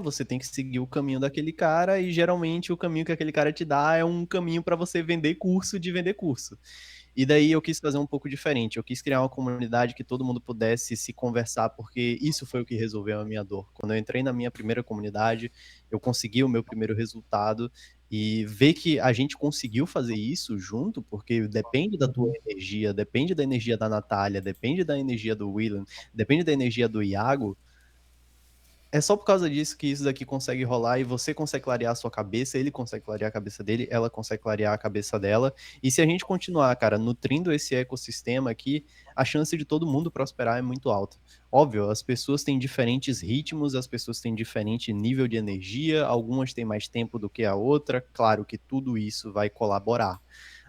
você tem que seguir o caminho daquele cara, e geralmente o caminho que aquele cara te dá é um caminho para você vender curso de vender curso. E daí eu quis fazer um pouco diferente. Eu quis criar uma comunidade que todo mundo pudesse se conversar, porque isso foi o que resolveu a minha dor. Quando eu entrei na minha primeira comunidade, eu consegui o meu primeiro resultado, e ver que a gente conseguiu fazer isso junto, porque depende da tua Uhum. energia, depende da energia da Natália, depende da energia do William, depende da energia do Iago. É só por causa disso que isso daqui consegue rolar, e você consegue clarear a sua cabeça, ele consegue clarear a cabeça dele, ela consegue clarear a cabeça dela. E se a gente continuar, cara, nutrindo esse ecossistema aqui, a chance de todo mundo prosperar é muito alta. Óbvio, as pessoas têm diferentes ritmos, as pessoas têm diferente nível de energia, algumas têm mais tempo do que a outra. Claro que tudo isso vai colaborar,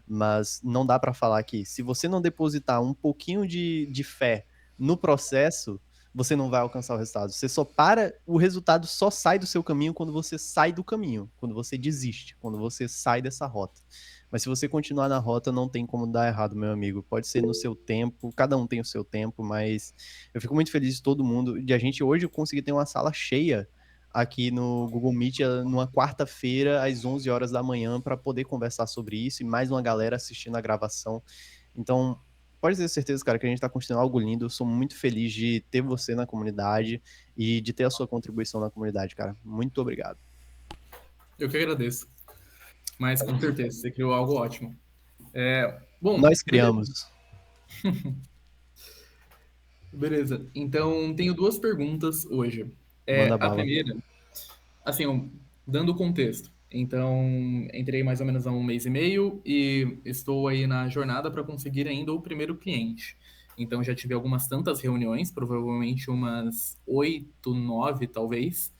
mas não dá para falar que se você não depositar um pouquinho de fé no processo, você não vai alcançar o resultado. Você só para, o resultado só sai do seu caminho quando você sai do caminho, quando você desiste, quando você sai dessa rota. Mas se você continuar na rota, não tem como dar errado, meu amigo. Pode ser no seu tempo, cada um tem o seu tempo, mas eu fico muito feliz de todo mundo, de a gente hoje conseguir ter uma sala cheia aqui no Google Meet numa quarta-feira às 11 horas da manhã para poder conversar sobre isso, e mais uma galera assistindo a gravação. Então, pode ter certeza, cara, que a gente está construindo algo lindo. Eu sou muito feliz de ter você na comunidade e de ter a sua contribuição na comunidade, cara. Muito obrigado. Eu que agradeço. Mas com certeza, você criou algo ótimo. Bom, Nós beleza. criamos. Beleza. Então, tenho duas perguntas hoje. Manda A bala. primeira, assim, dando contexto. Então, entrei mais ou menos há um mês e meio e estou aí na jornada para conseguir ainda o primeiro cliente. Então, já tive algumas tantas reuniões, provavelmente umas 8, 9, talvez.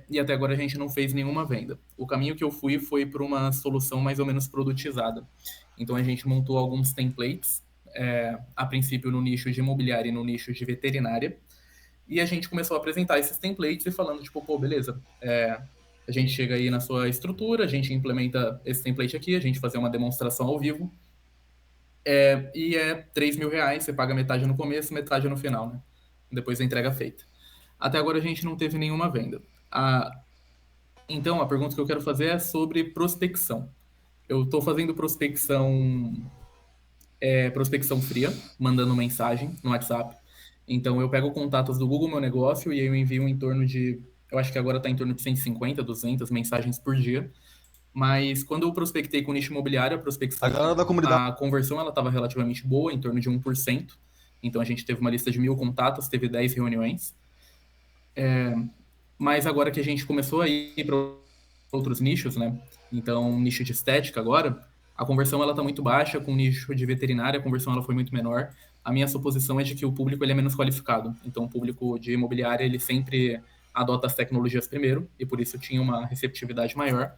E até agora a gente não fez nenhuma venda. O caminho que eu fui foi para uma solução mais ou menos produtizada. Então, a gente montou alguns templates, a princípio no nicho de imobiliária e no nicho de veterinária. E a gente começou a apresentar esses templates e falando, tipo, pô, beleza, a gente chega aí na sua estrutura, a gente implementa esse template aqui, a gente fazer uma demonstração ao vivo, e é R$ 3.000, você paga metade no começo, metade no final, né? Depois da entrega feita. Até agora a gente não teve nenhuma venda. Então, a pergunta que eu quero fazer é sobre prospecção. Eu estou fazendo prospecção fria, mandando mensagem no WhatsApp. Então eu pego contatos do Google Meu Negócio e eu envio em torno de, eu acho que agora está em torno de 150, 200 mensagens por dia. Mas quando eu prospectei com nicho imobiliário, A galera da comunidade. a conversão ela estava relativamente boa, em torno de 1%. Então a gente teve uma lista de 1.000 contatos, teve 10 reuniões. Mas agora que a gente começou a ir para outros nichos, né? Então, nicho de estética agora, a conversão ela tá muito baixa, com o nicho de veterinária a conversão ela foi muito menor. A minha suposição é de que o público ele é menos qualificado. Então, o público de imobiliária ele sempre adota as tecnologias primeiro e por isso tinha uma receptividade maior.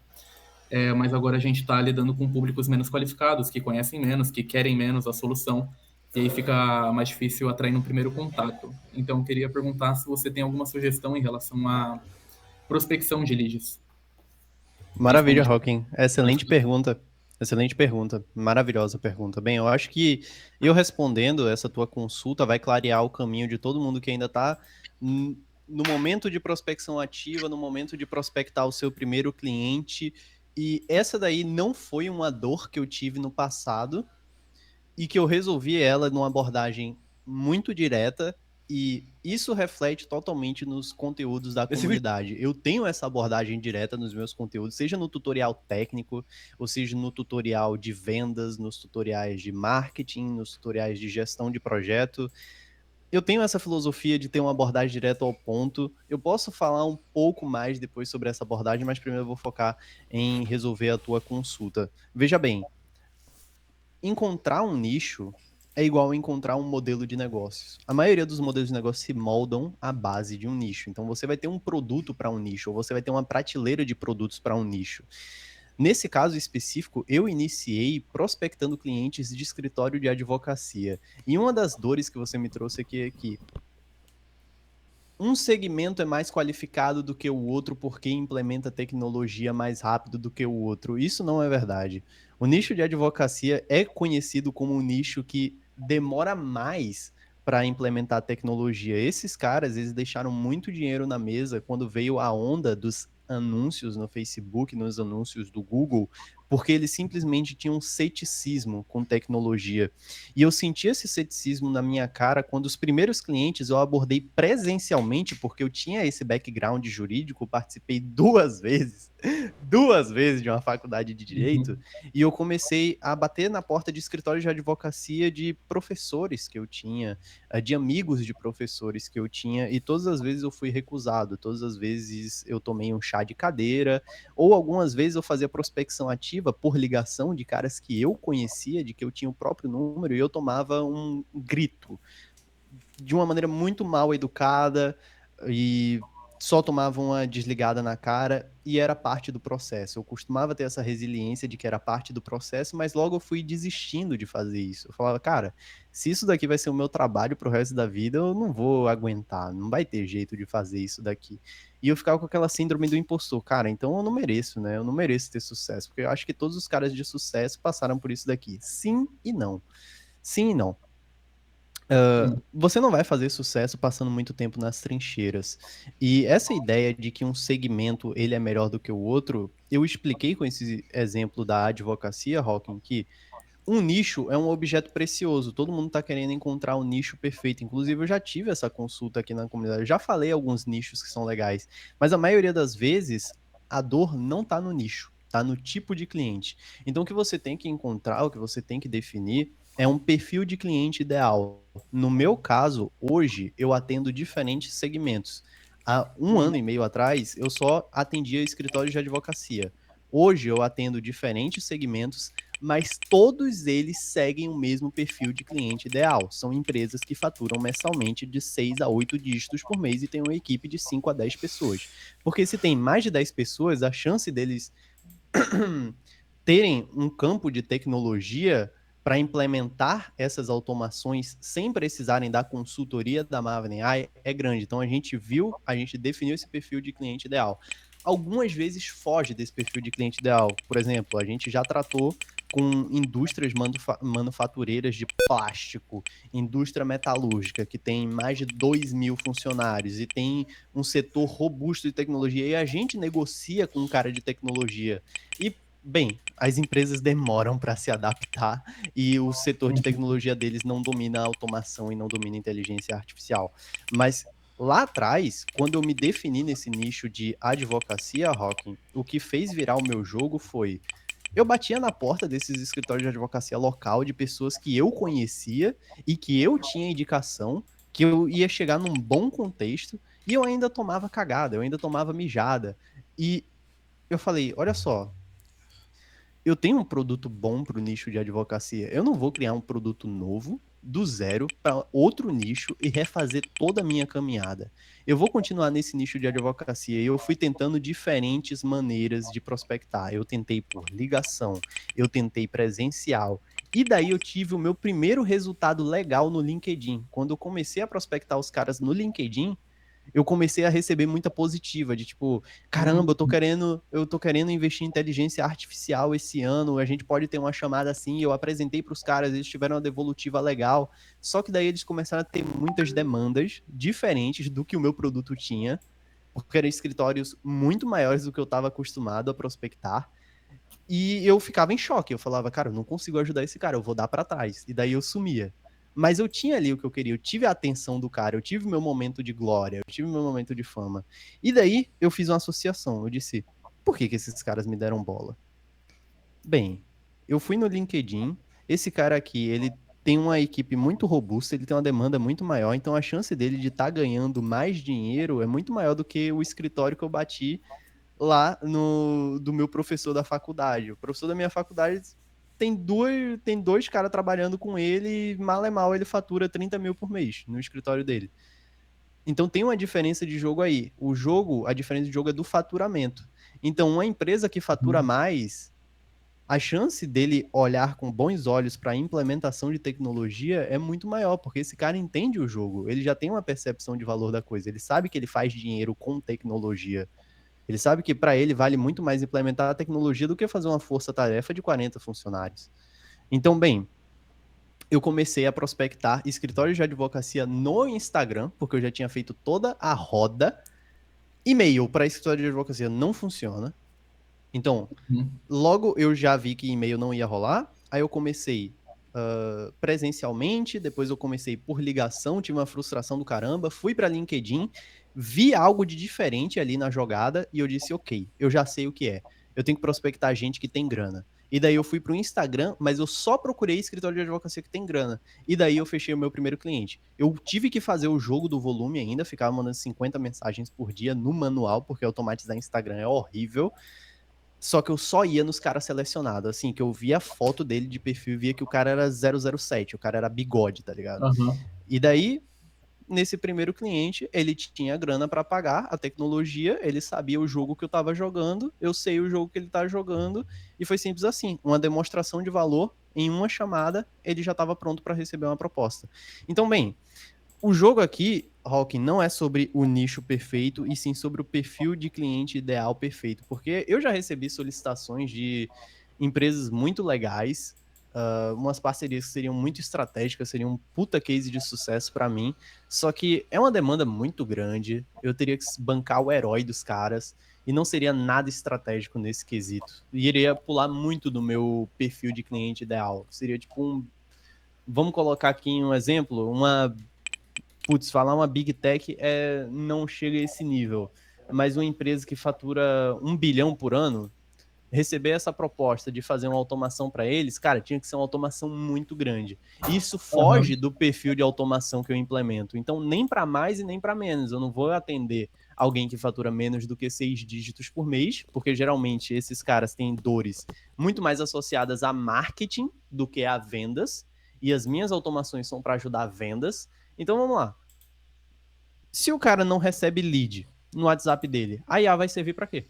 Mas agora a gente está lidando com públicos menos qualificados, que conhecem menos, que querem menos a solução, e aí fica mais difícil atrair no primeiro contato. Então, eu queria perguntar se você tem alguma sugestão em relação à prospecção de leads, Maravilha, principalmente. Hawking. Excelente pergunta. Excelente pergunta. Maravilhosa pergunta. Bem, eu acho que eu respondendo essa tua consulta vai clarear o caminho de todo mundo que ainda está no momento de prospecção ativa, no momento de prospectar o seu primeiro cliente. E essa daí não foi uma dor que eu tive no passado, e que eu resolvi ela numa abordagem muito direta, e isso reflete totalmente nos conteúdos da Esse vídeo comunidade. Eu tenho essa abordagem direta nos meus conteúdos, seja no tutorial técnico, ou seja no tutorial de vendas, nos tutoriais de marketing, nos tutoriais de gestão de projeto. Eu tenho essa filosofia de ter uma abordagem direta ao ponto. Eu posso falar um pouco mais depois sobre essa abordagem, mas primeiro eu vou focar em resolver a tua consulta. Veja bem, encontrar um nicho é igual a encontrar um modelo de negócios. A maioria dos modelos de negócio se moldam à base de um nicho. Então você vai ter um produto para um nicho, ou você vai ter uma prateleira de produtos para um nicho. Nesse caso específico, eu iniciei prospectando clientes de escritório de advocacia. E uma das dores que você me trouxe aqui é que um segmento é mais qualificado do que o outro porque implementa tecnologia mais rápido do que o outro. Isso não é verdade. O nicho de advocacia é conhecido como um nicho que demora mais para implementar tecnologia. Esses caras, eles deixaram muito dinheiro na mesa quando veio a onda dos anúncios no Facebook, nos anúncios do Google, porque eles simplesmente tinham um ceticismo com tecnologia. E eu senti esse ceticismo na minha cara quando os primeiros clientes eu abordei presencialmente, porque eu tinha esse background jurídico, participei duas vezes de uma faculdade de direito, Uhum. e eu comecei a bater na porta de escritórios de advocacia de professores que eu tinha, de amigos de professores que eu tinha, e todas as vezes eu fui recusado, todas as vezes eu tomei um chá de cadeira, ou algumas vezes eu fazia prospecção ativa por ligação de caras que eu conhecia, de que eu tinha o próprio número, e eu tomava um grito de uma maneira muito mal educada e só tomava uma desligada na cara e era parte do processo. Eu costumava ter essa resiliência de que era parte do processo, mas logo eu fui desistindo de fazer isso. Eu falava, cara, se isso daqui vai ser o meu trabalho pro resto da vida, eu não vou aguentar, não vai ter jeito de fazer isso daqui. E eu ficava com aquela síndrome do impostor, cara, então eu não mereço, né? Eu não mereço ter sucesso, porque eu acho que todos os caras de sucesso passaram por isso daqui. Sim e não. Sim e não. Sim. Você não vai fazer sucesso passando muito tempo nas trincheiras. E essa ideia de que um segmento ele é melhor do que o outro, eu expliquei com esse exemplo da advocacia, Hawking, que um nicho é um objeto precioso. Todo mundo está querendo encontrar o nicho perfeito. Inclusive, eu já tive essa consulta aqui na comunidade. Eu já falei alguns nichos que são legais. Mas a maioria das vezes, a dor não está no nicho, está no tipo de cliente. Então, o que você tem que encontrar, o que você tem que definir é um perfil de cliente ideal. No meu caso, hoje, eu atendo diferentes segmentos. Há um Uhum. ano e meio atrás, eu só atendia escritórios de advocacia. Hoje, eu atendo diferentes segmentos, mas todos eles seguem o mesmo perfil de cliente ideal. São empresas que faturam mensalmente de 6 a 8 dígitos por mês e têm uma equipe de 5 a 10 pessoas. Porque se tem mais de 10 pessoas, a chance deles terem um campo de tecnologia para implementar essas automações sem precisarem da consultoria da Maven AI é grande. Então a gente viu, a gente definiu esse perfil de cliente ideal. Algumas vezes foge desse perfil de cliente ideal. Por exemplo, a gente já tratou com indústrias manufatureiras de plástico, indústria metalúrgica, que tem mais de 2.000 funcionários e tem um setor robusto de tecnologia, e a gente negocia com um cara de tecnologia. E bem, as empresas demoram para se adaptar e o setor de Uhum. tecnologia deles não domina a automação e não domina a inteligência artificial. Mas lá atrás, quando eu me defini nesse nicho de advocacia, Hawking, o que fez virar o meu jogo foi eu batia na porta desses escritórios de advocacia local de pessoas que eu conhecia e que eu tinha indicação, que eu ia chegar num bom contexto e eu ainda tomava cagada, eu ainda tomava mijada. E eu falei, olha só, eu tenho um produto bom para o nicho de advocacia. Eu não vou criar um produto novo do zero para outro nicho e refazer toda a minha caminhada. Eu vou continuar nesse nicho de advocacia e eu fui tentando diferentes maneiras de prospectar. Eu tentei por ligação, eu tentei presencial. E daí eu tive o meu primeiro resultado legal no LinkedIn. Quando eu comecei a prospectar os caras no LinkedIn, eu comecei a receber muita positiva, de tipo, caramba, Uhum. eu tô querendo investir em inteligência artificial esse ano, a gente pode ter uma chamada assim, eu apresentei para os caras, eles tiveram uma devolutiva legal, só que daí eles começaram a ter muitas demandas diferentes do que o meu produto tinha, porque eram escritórios muito maiores do que eu estava acostumado a prospectar, e eu ficava em choque. Eu falava, cara, eu não consigo ajudar esse cara, eu vou dar para trás. E daí eu sumia. Mas eu tinha ali o que eu queria, eu tive a atenção do cara, eu tive meu momento de glória, eu tive meu momento de fama. E daí eu fiz uma associação. Eu disse, por que esses caras me deram bola? Bem, eu fui no LinkedIn, esse cara aqui, ele tem uma equipe muito robusta, ele tem uma demanda muito maior, então a chance dele de estar ganhando mais dinheiro é muito maior do que o escritório que eu bati lá no do meu professor da faculdade. O professor da minha faculdade tem dois caras trabalhando com ele e mal é mal ele fatura 30 mil por mês no escritório dele. Então tem uma diferença de jogo aí. O jogo, a diferença de jogo é do faturamento. Então, uma empresa que fatura Uhum. mais, a chance dele olhar com bons olhos para a implementação de tecnologia é muito maior, porque esse cara entende o jogo, ele já tem uma percepção de valor da coisa, ele sabe que ele faz dinheiro com tecnologia. Ele sabe que para ele vale muito mais implementar a tecnologia do que fazer uma força-tarefa de 40 funcionários. Então, bem, eu comecei a prospectar escritórios de advocacia no Instagram, porque eu já tinha feito toda a roda. E-mail para escritório de advocacia não funciona. Então, Uhum. logo eu já vi que e-mail não ia rolar. Aí eu comecei presencialmente, depois eu comecei por ligação, tive uma frustração do caramba, fui para LinkedIn, vi algo de diferente ali na jogada e eu disse, ok, eu já sei o que é. Eu tenho que prospectar gente que tem grana. E daí eu fui pro Instagram, mas eu só procurei escritório de advocacia que tem grana. E daí eu fechei o meu primeiro cliente. Eu tive que fazer o jogo do volume ainda, ficava mandando 50 mensagens por dia no manual, porque automatizar Instagram é horrível. Só que eu só ia nos caras selecionados, assim, que eu via a foto dele de perfil e via que o cara era 007, o cara era bigode, tá ligado? Aham. E daí, nesse primeiro cliente, ele tinha grana para pagar a tecnologia, ele sabia o jogo que eu tava jogando, eu sei o jogo que ele tá jogando, e foi simples assim, uma demonstração de valor, em uma chamada, ele já estava pronto para receber uma proposta. Então, bem, o jogo aqui, Hawking, não é sobre o nicho perfeito, e sim sobre o perfil de cliente ideal perfeito. Porque eu já recebi solicitações de empresas muito legais, umas parcerias que seriam muito estratégicas, seriam um puta case de sucesso para mim. Só que é uma demanda muito grande, eu teria que bancar o herói dos caras, e não seria nada estratégico nesse quesito. E iria pular muito do meu perfil de cliente ideal. Seria tipo um. Vamos colocar aqui um exemplo, falar uma Big Tech não chega a esse nível, mas uma empresa que fatura 1 bilhão por ano, receber essa proposta de fazer uma automação para eles, cara, tinha que ser uma automação muito grande. Isso foge Aham. do perfil de automação que eu implemento. Então, nem para mais e nem para menos. Eu não vou atender alguém que fatura menos do que 6 dígitos por mês, porque geralmente esses caras têm dores muito mais associadas a marketing do que a vendas, e as minhas automações são para ajudar vendas. Então, vamos lá. Se o cara não recebe lead no WhatsApp dele, a IA vai servir para quê?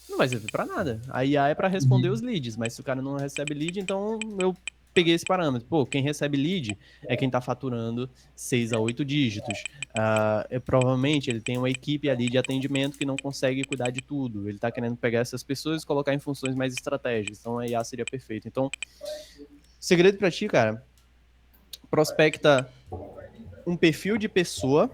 Não vai servir para nada. A IA é para responder os Uhum. leads, mas se o cara não recebe lead, então eu peguei esse parâmetro. Pô, quem recebe lead é quem está faturando 6 a 8 dígitos. Provavelmente ele tem uma equipe ali de atendimento que não consegue cuidar de tudo. Ele está querendo pegar essas pessoas e colocar em funções mais estratégicas. Então a IA seria perfeito. Então, segredo para ti, cara, prospecta um perfil de pessoa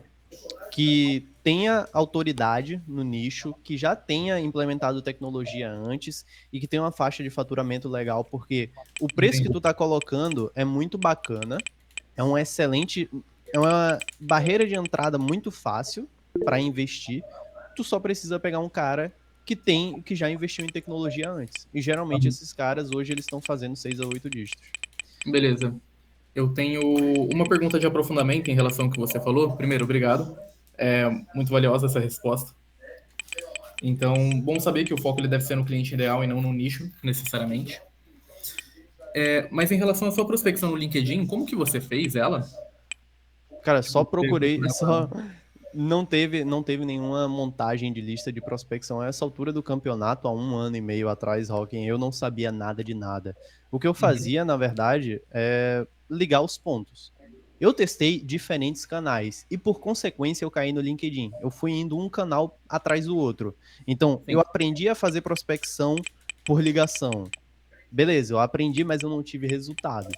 que tenha autoridade no nicho, que já tenha implementado tecnologia antes e que tenha uma faixa de faturamento legal, porque o preço que Entendi. tu tá colocando é muito bacana, é um excelente, é uma barreira de entrada muito fácil para investir. Tu só precisa pegar um cara que já investiu em tecnologia antes. E geralmente Aham. esses caras hoje eles estão fazendo 6 a 8 dígitos. Beleza. Eu tenho uma pergunta de aprofundamento em relação ao que você falou. Primeiro, obrigado. É muito valiosa essa resposta. Então, bom saber que o foco ele deve ser no cliente ideal e não no nicho, necessariamente. Mas em relação à sua prospecção no LinkedIn, como que você fez ela? Cara, Tipo, só você procurei, só procurava... não teve nenhuma montagem de lista de prospecção a essa altura do campeonato, há 1 ano e meio atrás, Hawking, eu não sabia nada de nada. O que eu Uhum. fazia, na verdade, é ligar os pontos. Eu testei diferentes canais e, por consequência, eu caí no LinkedIn. Eu fui indo um canal atrás do outro. Então, eu Sim. aprendi a fazer prospecção por ligação. Beleza, eu aprendi, mas eu não tive resultado.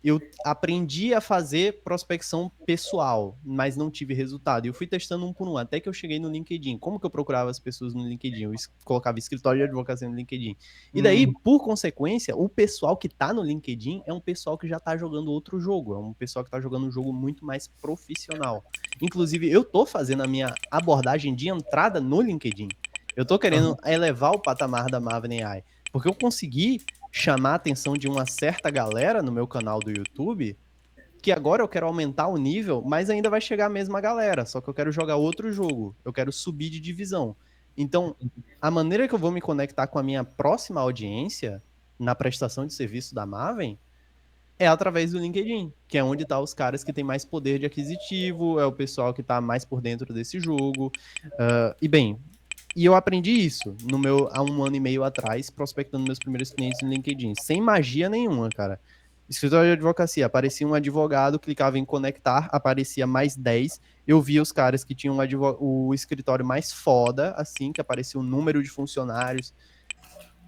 Eu aprendi a fazer prospecção pessoal, mas não tive resultado. Eu fui testando um por um, até que eu cheguei no LinkedIn. Como que eu procurava as pessoas no LinkedIn? Eu colocava escritório de advocacia no LinkedIn. E daí, Hum, por consequência, o pessoal que tá no LinkedIn é um pessoal que já tá jogando outro jogo. É um pessoal que tá jogando um jogo muito mais profissional. Inclusive, eu tô fazendo a minha abordagem de entrada no LinkedIn. Eu tô querendo aham. elevar o patamar da Maven AI. Porque eu consegui chamar a atenção de uma certa galera no meu canal do YouTube, que agora eu quero aumentar o nível, mas ainda vai chegar a mesma galera, só que eu quero jogar outro jogo, eu quero subir de divisão. Então, a maneira que eu vou me conectar com a minha próxima audiência na prestação de serviço da Maven é através do LinkedIn, que é onde tá os caras que têm mais poder de aquisitivo, é o pessoal que tá mais por dentro desse jogo. E eu aprendi isso há 1 ano e meio atrás, prospectando meus primeiros clientes no LinkedIn, sem magia nenhuma, cara. Escritório de advocacia, aparecia um advogado, clicava em conectar, aparecia mais 10. Eu via os caras que tinham o escritório mais foda, assim, que aparecia o número de funcionários,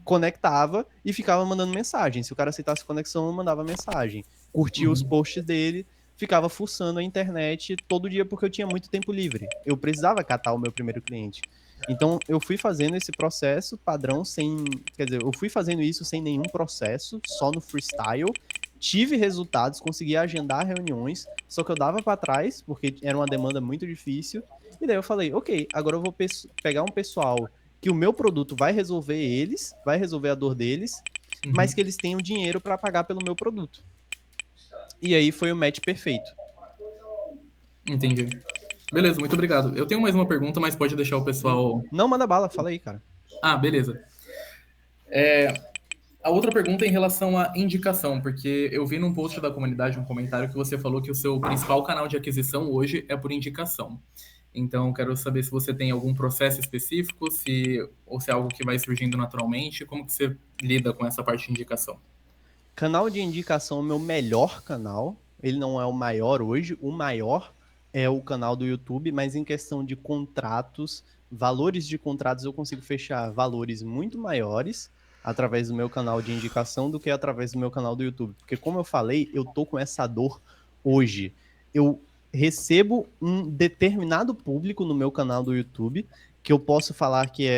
conectava e ficava mandando mensagem. Se o cara aceitasse conexão, eu mandava mensagem. curtia os Uhum. posts dele, ficava fuçando a internet todo dia porque eu tinha muito tempo livre. Eu precisava catar o meu primeiro cliente. Então, eu fui fazendo esse processo padrão sem. Quer dizer, eu fui fazendo isso sem nenhum processo, só no freestyle. Tive resultados, consegui agendar reuniões, só que eu dava para trás, porque era uma demanda muito difícil. E daí eu falei, ok, agora eu vou pegar um pessoal que o meu produto vai resolver eles, vai resolver a dor deles, mas Uhum. que eles tenham dinheiro para pagar pelo meu produto. E aí foi o match perfeito. Entendi. Beleza, muito obrigado. Eu tenho mais uma pergunta, mas pode deixar o pessoal. Não manda bala, fala aí, cara. Ah, beleza. A outra pergunta é em relação à indicação, porque eu vi num post da comunidade um comentário que você falou que o seu principal canal de aquisição hoje é por indicação. Então, quero saber se você tem algum processo específico, ou se é algo que vai surgindo naturalmente, como que você lida com essa parte de indicação? Canal de indicação, meu melhor canal. Ele não é o maior hoje, o maior é o canal do YouTube, mas em questão de contratos, valores de contratos, eu consigo fechar valores muito maiores através do meu canal de indicação do que através do meu canal do YouTube. Porque, como eu falei, eu tô com essa dor hoje. Eu recebo um determinado público no meu canal do YouTube, que eu posso falar que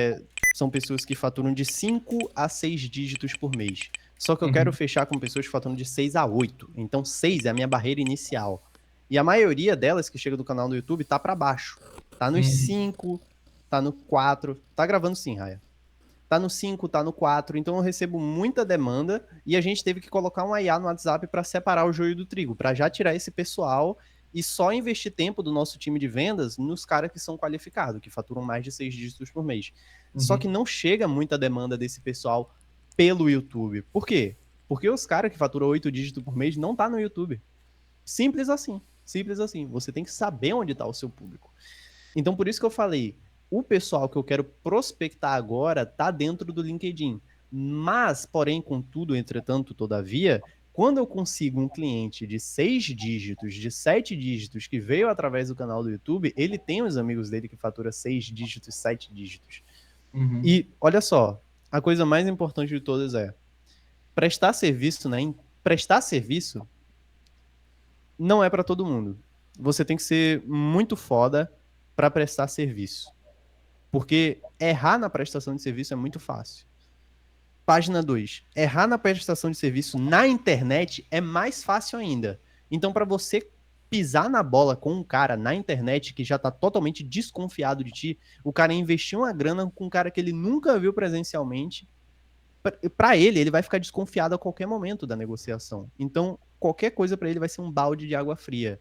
são pessoas que faturam de 5 a 6 dígitos por mês. Só que eu quero Uhum, fechar com pessoas que faturam de 6 a 8. Então, 6 é a minha barreira inicial. E a maioria delas que chega do canal do YouTube tá para baixo. Tá nos uhum, 5, tá no 4. Tá gravando sim, Raya. Tá no 5, tá no 4. Então eu recebo muita demanda e a gente teve que colocar um IA no WhatsApp para separar o joio do trigo, para já tirar esse pessoal e só investir tempo do nosso time de vendas nos caras que são qualificados, que faturam mais de 6 dígitos por mês. Só que uhum, não chega muita demanda desse pessoal pelo YouTube. Por quê? Porque os caras que faturam 8 dígitos por mês não tá no YouTube. Simples assim. Simples assim. Você tem que saber onde está o seu público. Então, por isso que eu falei, o pessoal que eu quero prospectar agora tá dentro do LinkedIn. Mas, porém, contudo, entretanto, todavia, quando eu consigo um cliente de 6 dígitos, de 7 dígitos, que veio através do canal do YouTube, ele tem os amigos dele que fatura 6 dígitos, 7 dígitos. uhum, E, olha só, a coisa mais importante de todas é prestar serviço, né? Prestar serviço não é para todo mundo. Você tem que ser muito foda para prestar serviço. Porque errar na prestação de serviço é muito fácil. Página 2. Errar na prestação de serviço na internet é mais fácil ainda. Então, para você pisar na bola com um cara na internet que já tá totalmente desconfiado de ti, o cara investiu uma grana com um cara que ele nunca viu presencialmente, para ele vai ficar desconfiado a qualquer momento da negociação. Então, qualquer coisa para ele vai ser um balde de água fria.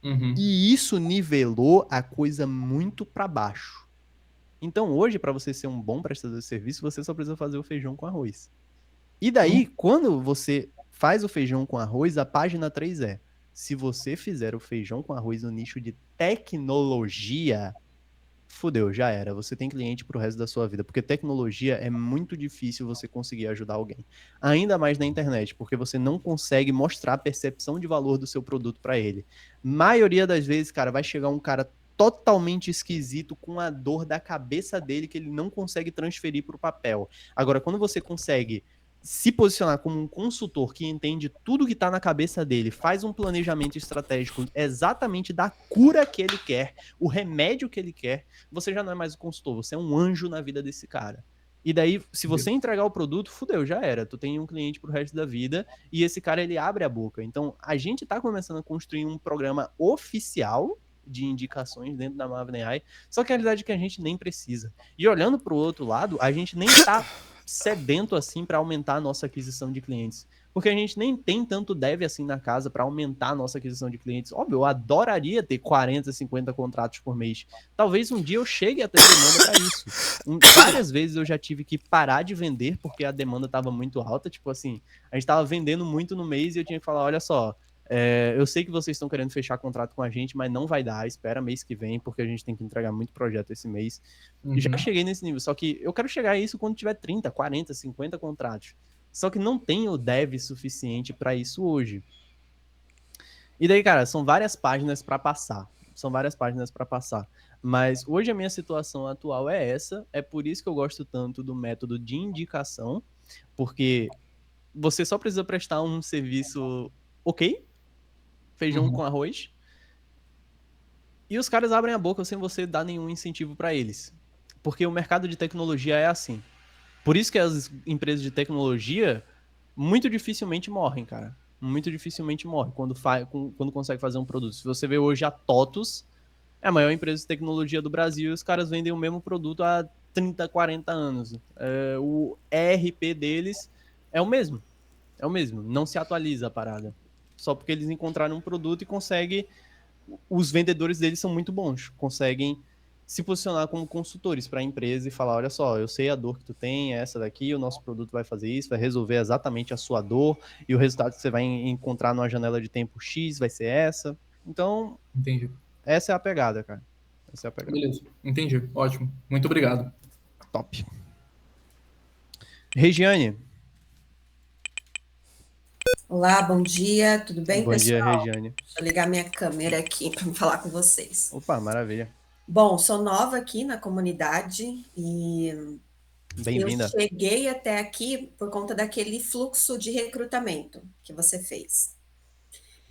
uhum. E isso nivelou a coisa muito para baixo. Então, hoje, para você ser um bom prestador de serviço, você só precisa fazer o feijão com arroz. E daí, quando você faz o feijão com arroz, a página 3 é: se você fizer o feijão com arroz no nicho de tecnologia, fudeu, já era. Você tem cliente pro resto da sua vida, porque tecnologia é muito difícil você conseguir ajudar alguém. Ainda mais na internet, porque você não consegue mostrar a percepção de valor do seu produto para ele. Maioria das vezes, cara, vai chegar um cara totalmente esquisito com a dor da cabeça dele que ele não consegue transferir para o papel. Agora, quando você consegue se posicionar como um consultor que entende tudo que está na cabeça dele, faz um planejamento estratégico exatamente da cura que ele quer, o remédio que ele quer, você já não é mais o consultor, você é um anjo na vida desse cara. E daí, se você entregar o produto, fudeu, já era. Tu tem um cliente pro resto da vida e esse cara, ele abre a boca. Então, a gente tá começando a construir um programa oficial de indicações dentro da Maven AI, só que a realidade é que a gente nem precisa. E olhando pro outro lado, a gente nem tá sedento assim para aumentar a nossa aquisição de clientes. Porque a gente nem tem tanto dev assim na casa para aumentar a nossa aquisição de clientes. Óbvio, eu adoraria ter 40, 50 contratos por mês. Talvez um dia eu chegue a ter demanda para isso. Várias vezes eu já tive que parar de vender porque a demanda estava muito alta. Tipo assim, a gente estava vendendo muito no mês e eu tinha que falar: olha só, eu sei que vocês estão querendo fechar contrato com a gente, mas não vai dar. Espera mês que vem, porque a gente tem que entregar muito projeto esse mês. Já Uhum. cheguei nesse nível, só que eu quero chegar a isso quando tiver 30, 40, 50 contratos. Só que não tenho dev suficiente para isso hoje. E daí, cara, são várias páginas para passar. São várias páginas para passar. Mas hoje a minha situação atual é essa. É por isso que eu gosto tanto do método de indicação, porque você só precisa prestar um serviço ok, feijão Uhum. com arroz, e os caras abrem a boca sem você dar nenhum incentivo para eles. Porque o mercado de tecnologia é assim. Por isso que as empresas de tecnologia muito dificilmente morrem, cara. Muito dificilmente morrem quando consegue fazer um produto. Se você vê hoje a TOTUS, é a maior empresa de tecnologia do Brasil e os caras vendem o mesmo produto há 30, 40 anos. O ERP deles é o mesmo. É o mesmo. Não se atualiza a parada. Só porque eles encontraram um produto e conseguem. Os vendedores deles são muito bons. Conseguem se posicionar como consultores para a empresa e falar: olha só, eu sei a dor que tu tem, é essa daqui, o nosso produto vai fazer isso, vai resolver exatamente a sua dor, e o resultado que você vai encontrar numa janela de tempo X vai ser essa. Então, Entendi. essa é a pegada, cara. Essa é a pegada. Beleza. Entendi. Ótimo. Muito obrigado. Top. Regiane. Olá, bom dia, tudo bem, Bom dia, pessoal? Regiane. Deixa eu ligar minha câmera aqui para falar com vocês. Opa, maravilha. Bom, sou nova aqui na comunidade e eu Bem-vinda. cheguei até aqui por conta daquele fluxo de recrutamento que você fez.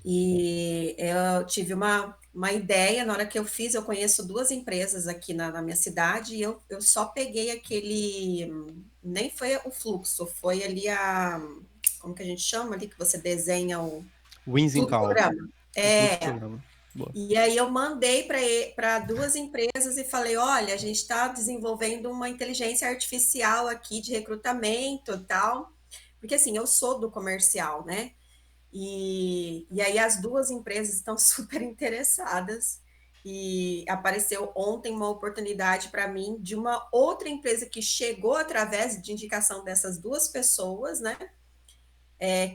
E eu tive uma ideia, na hora que eu fiz, eu conheço duas empresas aqui na minha cidade e eu só peguei aquele, nem foi o fluxo, foi ali como que a gente chama ali, que você desenha o Winsing Call. fluxograma. O É, fluxograma. Boa. e aí eu mandei para duas empresas e falei, olha, a gente está desenvolvendo uma inteligência artificial aqui de recrutamento e tal, porque assim, eu sou do comercial, né? E aí as duas empresas estão super interessadas e apareceu ontem uma oportunidade para mim de uma outra empresa que chegou através de indicação dessas duas pessoas, né?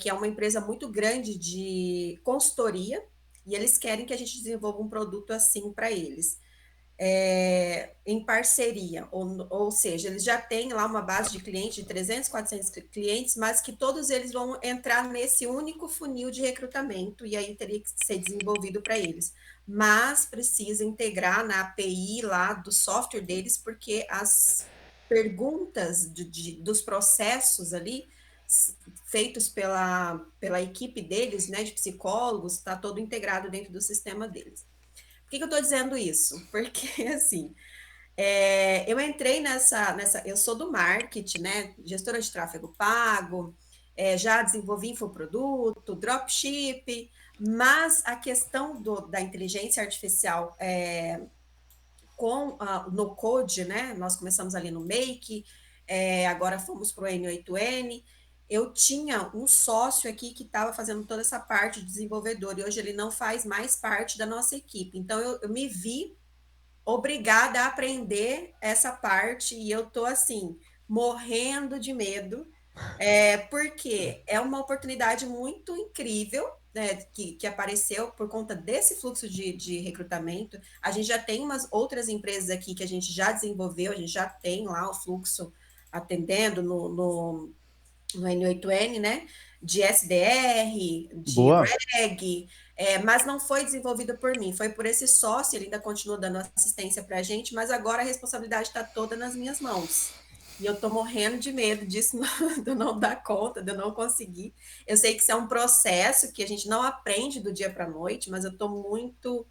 Que é uma empresa muito grande de consultoria, e eles querem que a gente desenvolva um produto assim para eles. Em parceria, ou seja, eles já têm lá uma base de clientes de 300, 400 clientes, mas que todos eles vão entrar nesse único funil de recrutamento, e aí teria que ser desenvolvido para eles. Mas precisa integrar na API lá do software deles, porque as perguntas dos processos ali feitos pela equipe deles, né, de psicólogos, está todo integrado dentro do sistema deles. Por que eu estou dizendo isso? Porque, assim, eu entrei eu sou do marketing, né, gestora de tráfego pago, já desenvolvi infoproduto, dropship, mas a questão da inteligência artificial no Code, né? Nós começamos ali no Make, agora fomos para o N8N. Eu tinha um sócio aqui que estava fazendo toda essa parte de desenvolvedor e hoje ele não faz mais parte da nossa equipe. Então eu me vi obrigada a aprender essa parte e eu tô assim morrendo de medo, porque é uma oportunidade muito incrível, né, que apareceu por conta desse fluxo de recrutamento. A gente já tem umas outras empresas aqui que a gente já desenvolveu, a gente já tem lá o fluxo atendendo no N8N, né? De SDR, de Boa. REG, mas não foi desenvolvido por mim, foi por esse sócio, ele ainda continua dando assistência para a gente, mas agora a responsabilidade está toda nas minhas mãos. E eu estou morrendo de medo disso, de eu não dar conta, de eu não conseguir. Eu sei que isso é um processo que a gente não aprende do dia para a noite, mas eu estou muito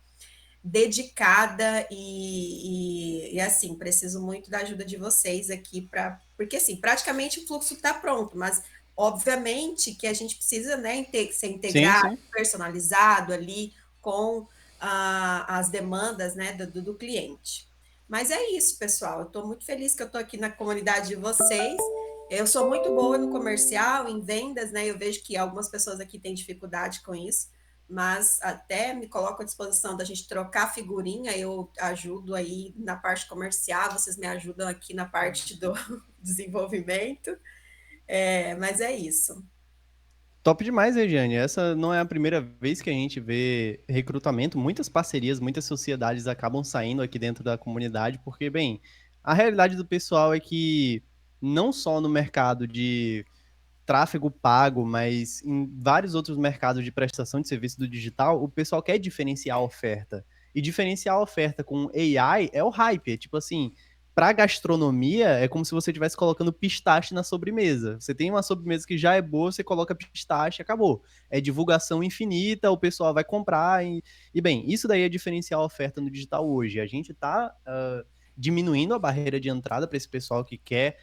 dedicada e assim, preciso muito da ajuda de vocês aqui porque assim, praticamente o fluxo está pronto, mas obviamente que a gente precisa, né, ser Sim, integrado, sim. personalizado ali com as demandas, né, do cliente. Mas é isso, pessoal. Eu estou muito feliz que eu estou aqui na comunidade de vocês. Eu sou muito boa no comercial, em vendas, né? Eu vejo que algumas pessoas aqui têm dificuldade com isso, mas até me coloco à disposição da gente trocar figurinha, eu ajudo aí na parte comercial, vocês me ajudam aqui na parte do desenvolvimento, mas é isso. Top demais, Regiane. Essa não é a primeira vez que a gente vê recrutamento. Muitas parcerias, muitas sociedades acabam saindo aqui dentro da comunidade, porque, bem, a realidade do pessoal é que não só no mercado de tráfego pago, mas em vários outros mercados de prestação de serviço do digital, o pessoal quer diferenciar a oferta. E diferenciar a oferta com AI é o hype. É tipo assim, pra gastronomia, é como se você estivesse colocando pistache na sobremesa. Você tem uma sobremesa que já é boa, você coloca pistache e acabou. É divulgação infinita, o pessoal vai comprar. Bem, isso daí é diferenciar a oferta no digital hoje. A gente tá diminuindo a barreira de entrada para esse pessoal que quer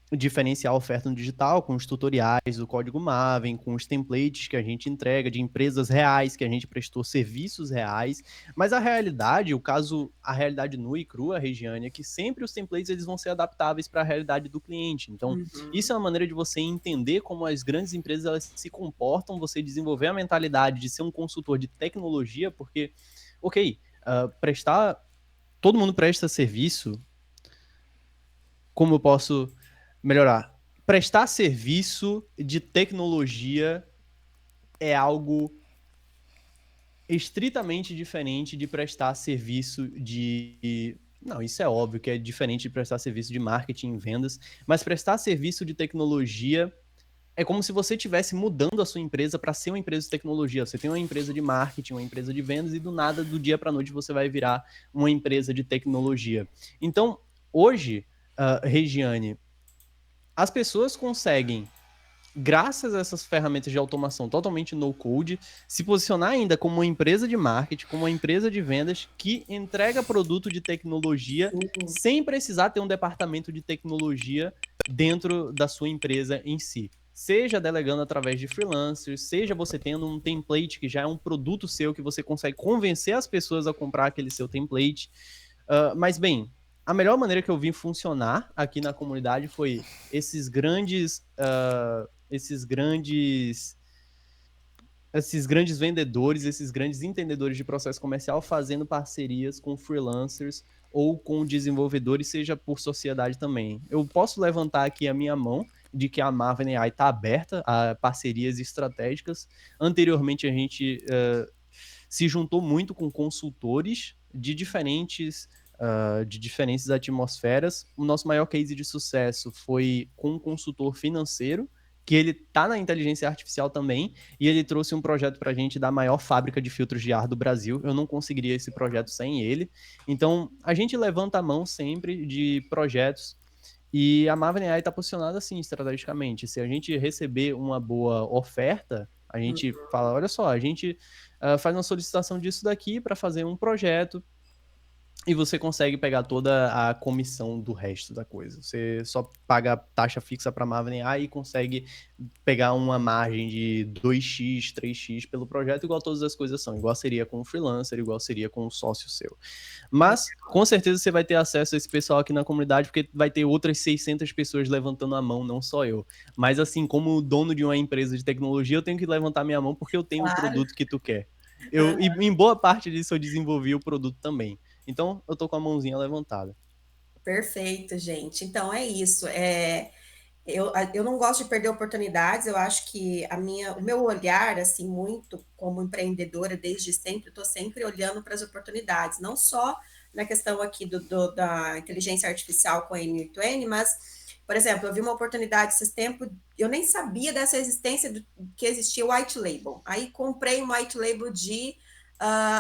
diferenciar a oferta no digital com os tutoriais, o código Maven, com os templates que a gente entrega de empresas reais, que a gente prestou serviços reais, mas a realidade, a realidade nua e crua, Regiane, é que sempre os templates eles vão ser adaptáveis para a realidade do cliente. Então, isso é uma maneira de você entender como as grandes empresas elas se comportam, você desenvolver a mentalidade de ser um consultor de tecnologia, porque, ok, todo mundo presta serviço, como eu posso melhorar? Prestar serviço de tecnologia é algo estritamente diferente de prestar serviço de. Não, isso é óbvio que é diferente de prestar serviço de marketing e vendas, mas prestar serviço de tecnologia é como se você estivesse mudando a sua empresa para ser uma empresa de tecnologia. Você tem uma empresa de marketing, uma empresa de vendas, e do nada, do dia para a noite, você vai virar uma empresa de tecnologia. Então, hoje, Regiane, as pessoas conseguem, graças a essas ferramentas de automação totalmente no-code, se posicionar ainda como uma empresa de marketing, como uma empresa de vendas que entrega produto de tecnologia sem precisar ter um departamento de tecnologia dentro da sua empresa em si. Seja delegando através de freelancers, seja você tendo um template que já é um produto seu que você consegue convencer as pessoas a comprar aquele seu template. Mas, bem, a melhor maneira que eu vi funcionar aqui na comunidade foi esses grandes vendedores, esses grandes entendedores de processo comercial fazendo parcerias com freelancers ou com desenvolvedores, seja por sociedade também. Eu posso levantar aqui a minha mão de que a Maven AI está aberta a parcerias estratégicas. Anteriormente, a gente se juntou muito com consultores de diferentes atmosferas. O nosso maior case de sucesso foi com um consultor financeiro, que ele tá na inteligência artificial também, e ele trouxe um projeto para a gente da maior fábrica de filtros de ar do Brasil. Eu não conseguiria esse projeto sem ele. Então, a gente levanta a mão sempre de projetos, e a Maven AI está posicionada assim, estrategicamente. Se a gente receber uma boa oferta, a gente fala, olha só, a gente faz uma solicitação disso daqui para fazer um projeto, e você consegue pegar toda a comissão do resto da coisa. Você só paga a taxa fixa para a Maven AI e consegue pegar uma margem de 2x, 3x pelo projeto, igual todas as coisas são. Igual seria com o freelancer, igual seria com o sócio seu. Mas, com certeza, você vai ter acesso a esse pessoal aqui na comunidade, porque vai ter outras 600 pessoas levantando a mão, não só eu. Mas, assim, como dono de uma empresa de tecnologia, eu tenho que levantar minha mão porque eu tenho o produto que tu quer. E em boa parte disso eu desenvolvi o produto também. Então, eu tô com a mãozinha levantada. Perfeito, gente. Então é isso. Eu não gosto de perder oportunidades. Eu acho que o meu olhar, assim, muito como empreendedora desde sempre, eu estou sempre olhando para as oportunidades, não só na questão aqui da inteligência artificial com a M8N, mas, por exemplo, eu vi uma oportunidade esses tempos, eu nem sabia dessa existência que existia o white label. Aí comprei um white label de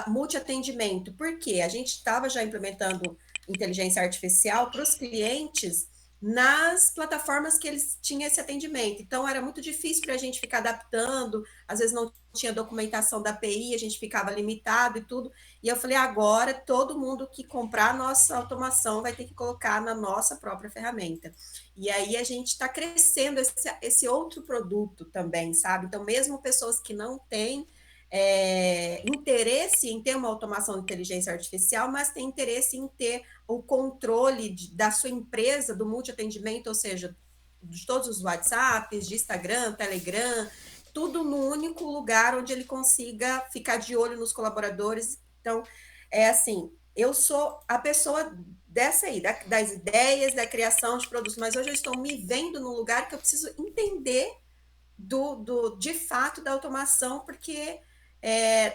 multi-atendimento. Por quê? A gente estava já implementando inteligência artificial para os clientes nas plataformas que eles tinham esse atendimento. Então, era muito difícil para a gente ficar adaptando, às vezes não tinha documentação da API, a gente ficava limitado e tudo. E eu falei, agora todo mundo que comprar nossa automação vai ter que colocar na nossa própria ferramenta. E aí a gente está crescendo esse outro produto também, sabe? Então, mesmo pessoas que não têm interesse em ter uma automação de inteligência artificial, mas tem interesse em ter o controle da sua empresa, do multi-atendimento, ou seja, de todos os WhatsApps, de Instagram, Telegram, tudo no único lugar onde ele consiga ficar de olho nos colaboradores. Então, é assim, eu sou a pessoa dessa aí, das ideias, da criação de produtos, mas hoje eu estou me vendo num lugar que eu preciso entender de fato da automação, porque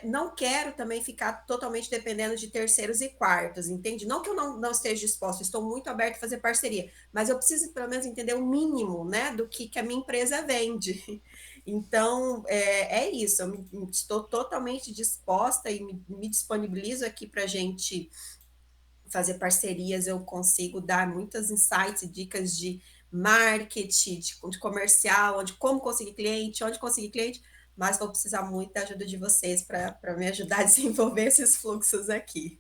não quero também ficar totalmente dependendo de terceiros e quartos, entende? Não que eu não esteja disposta, estou muito aberta a fazer parceria, mas eu preciso pelo menos entender o mínimo, né, do que a minha empresa vende. Então, é isso, estou totalmente disposta e me disponibilizo aqui para a gente fazer parcerias, eu consigo dar muitas insights e dicas de marketing, de comercial, de como conseguir cliente, onde conseguir cliente, mas vou precisar muito da ajuda de vocês para me ajudar a desenvolver esses fluxos aqui.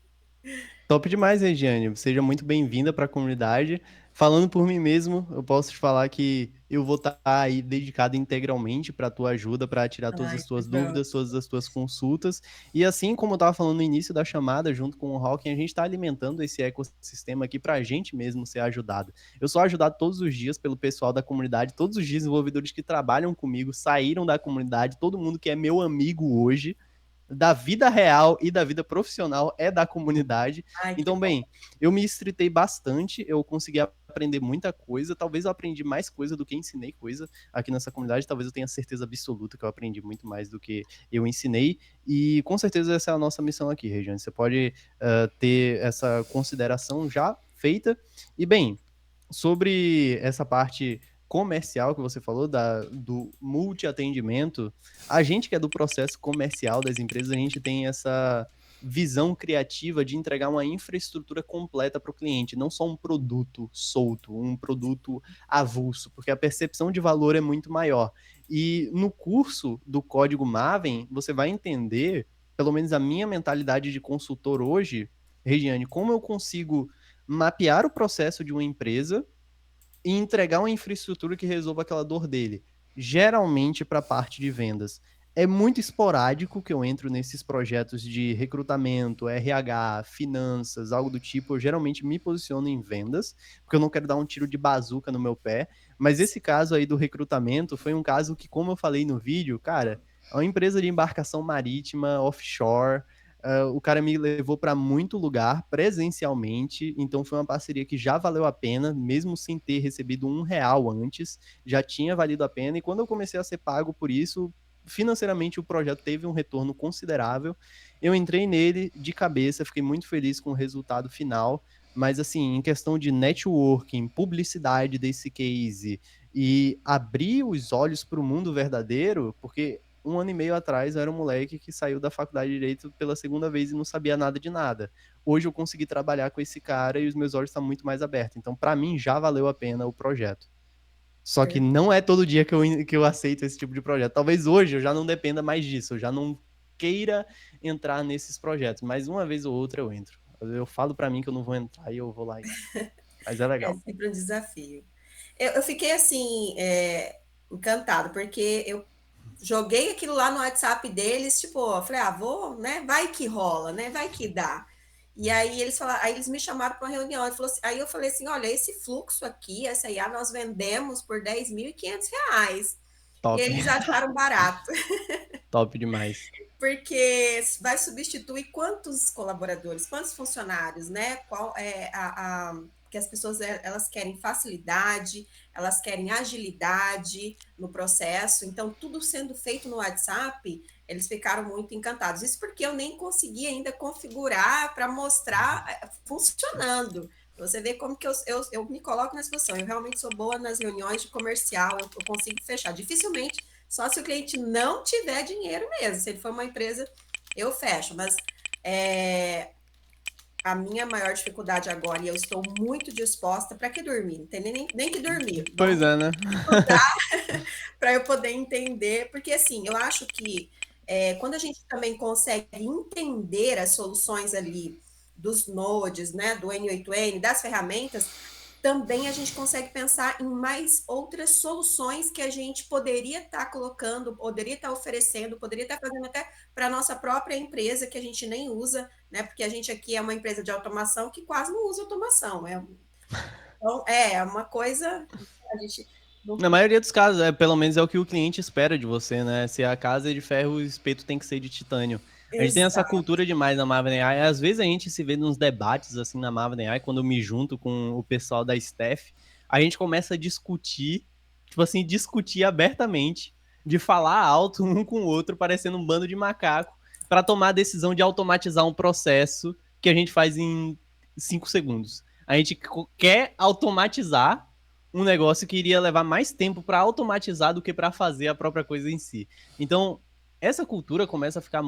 Top demais, Regiane. Seja muito bem-vinda para a comunidade. Falando por mim mesmo, eu posso te falar que eu vou estar aí dedicado integralmente para a tua ajuda, para tirar todas Ai, as que tuas bom. dúvidas, todas as tuas consultas. E assim como eu estava falando no início da chamada, junto com o Hawking, a gente está alimentando esse ecossistema aqui para a gente mesmo ser ajudado. Eu sou ajudado todos os dias pelo pessoal da comunidade, todos os desenvolvedores que trabalham comigo saíram da comunidade, todo mundo que é meu amigo hoje da vida real e da vida profissional é da comunidade. Ai, que Então, bom. bem, eu me estritei bastante, eu consegui aprender muita coisa, talvez eu aprendi mais coisa do que ensinei coisa aqui nessa comunidade, talvez eu tenha certeza absoluta que eu aprendi muito mais do que eu ensinei, e com certeza essa é a nossa missão aqui, Regiane, você pode ter essa consideração já feita, e bem, sobre essa parte comercial que você falou, do multi-atendimento, a gente que é do processo comercial das empresas, a gente tem essa visão criativa de entregar uma infraestrutura completa para o cliente, não só um produto solto, um produto avulso, porque a percepção de valor é muito maior. E no curso do Código Maven, você vai entender, pelo menos a minha mentalidade de consultor hoje, Regiane, como eu consigo mapear o processo de uma empresa e entregar uma infraestrutura que resolva aquela dor dele. Geralmente para a parte de vendas. É muito esporádico que eu entro nesses projetos de recrutamento, RH, finanças, algo do tipo. Eu geralmente me posiciono em vendas, porque eu não quero dar um tiro de bazuca no meu pé. Mas esse caso aí do recrutamento foi um caso que, como eu falei no vídeo, cara, é uma empresa de embarcação marítima, offshore. O cara me levou para muito lugar presencialmente, então foi uma parceria que já valeu a pena, mesmo sem ter recebido R$ 1 antes, já tinha valido a pena. E quando eu comecei a ser pago por isso, financeiramente o projeto teve um retorno considerável. Eu entrei nele de cabeça, fiquei muito feliz com o resultado final. Mas, assim, em questão de networking, publicidade desse case e abrir os olhos para o mundo verdadeiro, porque 1 ano e meio atrás eu era um moleque que saiu da faculdade de Direito pela segunda vez e não sabia nada de nada. Hoje eu consegui trabalhar com esse cara e os meus olhos estão muito mais abertos. Então, para mim, já valeu a pena o projeto. Só que não é todo dia que eu aceito esse tipo de projeto. Talvez hoje eu já não dependa mais disso, eu já não queira entrar nesses projetos, mas uma vez ou outra eu entro. Eu falo para mim que eu não vou entrar e eu vou lá e entro. Mas é É legal. sempre um desafio. Eu fiquei assim, encantada, porque eu joguei aquilo lá no WhatsApp deles, tipo, eu falei, vou, né? Vai que rola, né? Vai que dá. E aí eles falaram, aí eles me chamaram para uma reunião. Aí eu falei assim: olha, esse fluxo aqui, essa IA, nós vendemos por R$ 10.500. E Top. eles acharam barato, Top demais. porque vai substituir quantos colaboradores, quantos funcionários, né? Qual é que as pessoas elas querem facilidade, elas querem agilidade no processo. Então, tudo sendo feito no WhatsApp, eles ficaram muito encantados. Isso porque eu nem consegui ainda configurar para mostrar funcionando. Você vê como que eu me coloco nessa situação. Eu realmente sou boa nas reuniões de comercial, eu consigo fechar. Dificilmente, só se o cliente não tiver dinheiro mesmo. Se ele for uma empresa, eu fecho. Mas a minha maior dificuldade agora, e eu estou muito disposta, para que dormir? Não tem nem que dormir. Pois é, né? Para eu poder entender, porque assim, eu acho que quando a gente também consegue entender as soluções ali dos nodes, né, do N8N, das ferramentas, também a gente consegue pensar em mais outras soluções que a gente poderia estar colocando, poderia estar oferecendo, poderia estar fazendo até para a nossa própria empresa, que a gente nem usa, né? Porque a gente aqui é uma empresa de automação que quase não usa automação. Então, é uma coisa a gente não. Na maioria dos casos, pelo menos é o que o cliente espera de você, né? Se a casa é de ferro, o espeto tem que ser de titânio. A gente tem essa Exato. cultura demais na Maven AI. Às vezes a gente se vê nos debates assim na Maven AI, quando eu me junto com o pessoal da staff, a gente começa a discutir, tipo assim, discutir abertamente, de falar alto um com o outro, parecendo um bando de macaco, para tomar a decisão de automatizar um processo que a gente faz em 5 segundos. A gente quer automatizar um negócio que iria levar mais tempo para automatizar do que para fazer a própria coisa em si. Então, essa cultura começa a ficar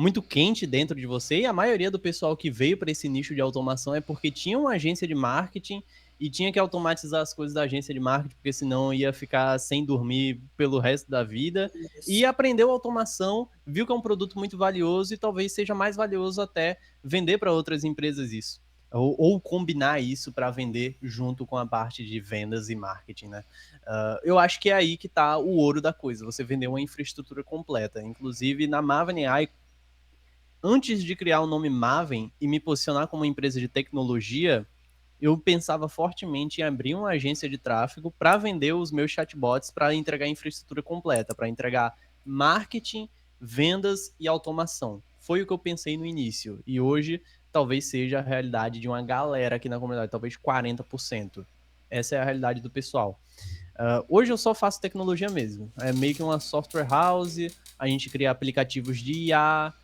muito quente dentro de você, e a maioria do pessoal que veio para esse nicho de automação é porque tinha uma agência de marketing e tinha que automatizar as coisas da agência de marketing, porque senão ia ficar sem dormir pelo resto da vida, e Isso. aprendeu automação, viu que é um produto muito valioso e talvez seja mais valioso até vender para outras empresas isso. Ou combinar isso para vender junto com a parte de vendas e marketing, né? Eu acho que é aí que está o ouro da coisa, você vender uma infraestrutura completa. Inclusive, na Maven AI, antes de criar o nome Maven e me posicionar como uma empresa de tecnologia, eu pensava fortemente em abrir uma agência de tráfego para vender os meus chatbots para entregar infraestrutura completa, para entregar marketing, vendas e automação. Foi o que eu pensei no início. E hoje talvez seja a realidade de uma galera aqui na comunidade, talvez 40%. Essa é a realidade do pessoal. Hoje eu só faço tecnologia mesmo. É meio que uma software house, a gente cria aplicativos de IA,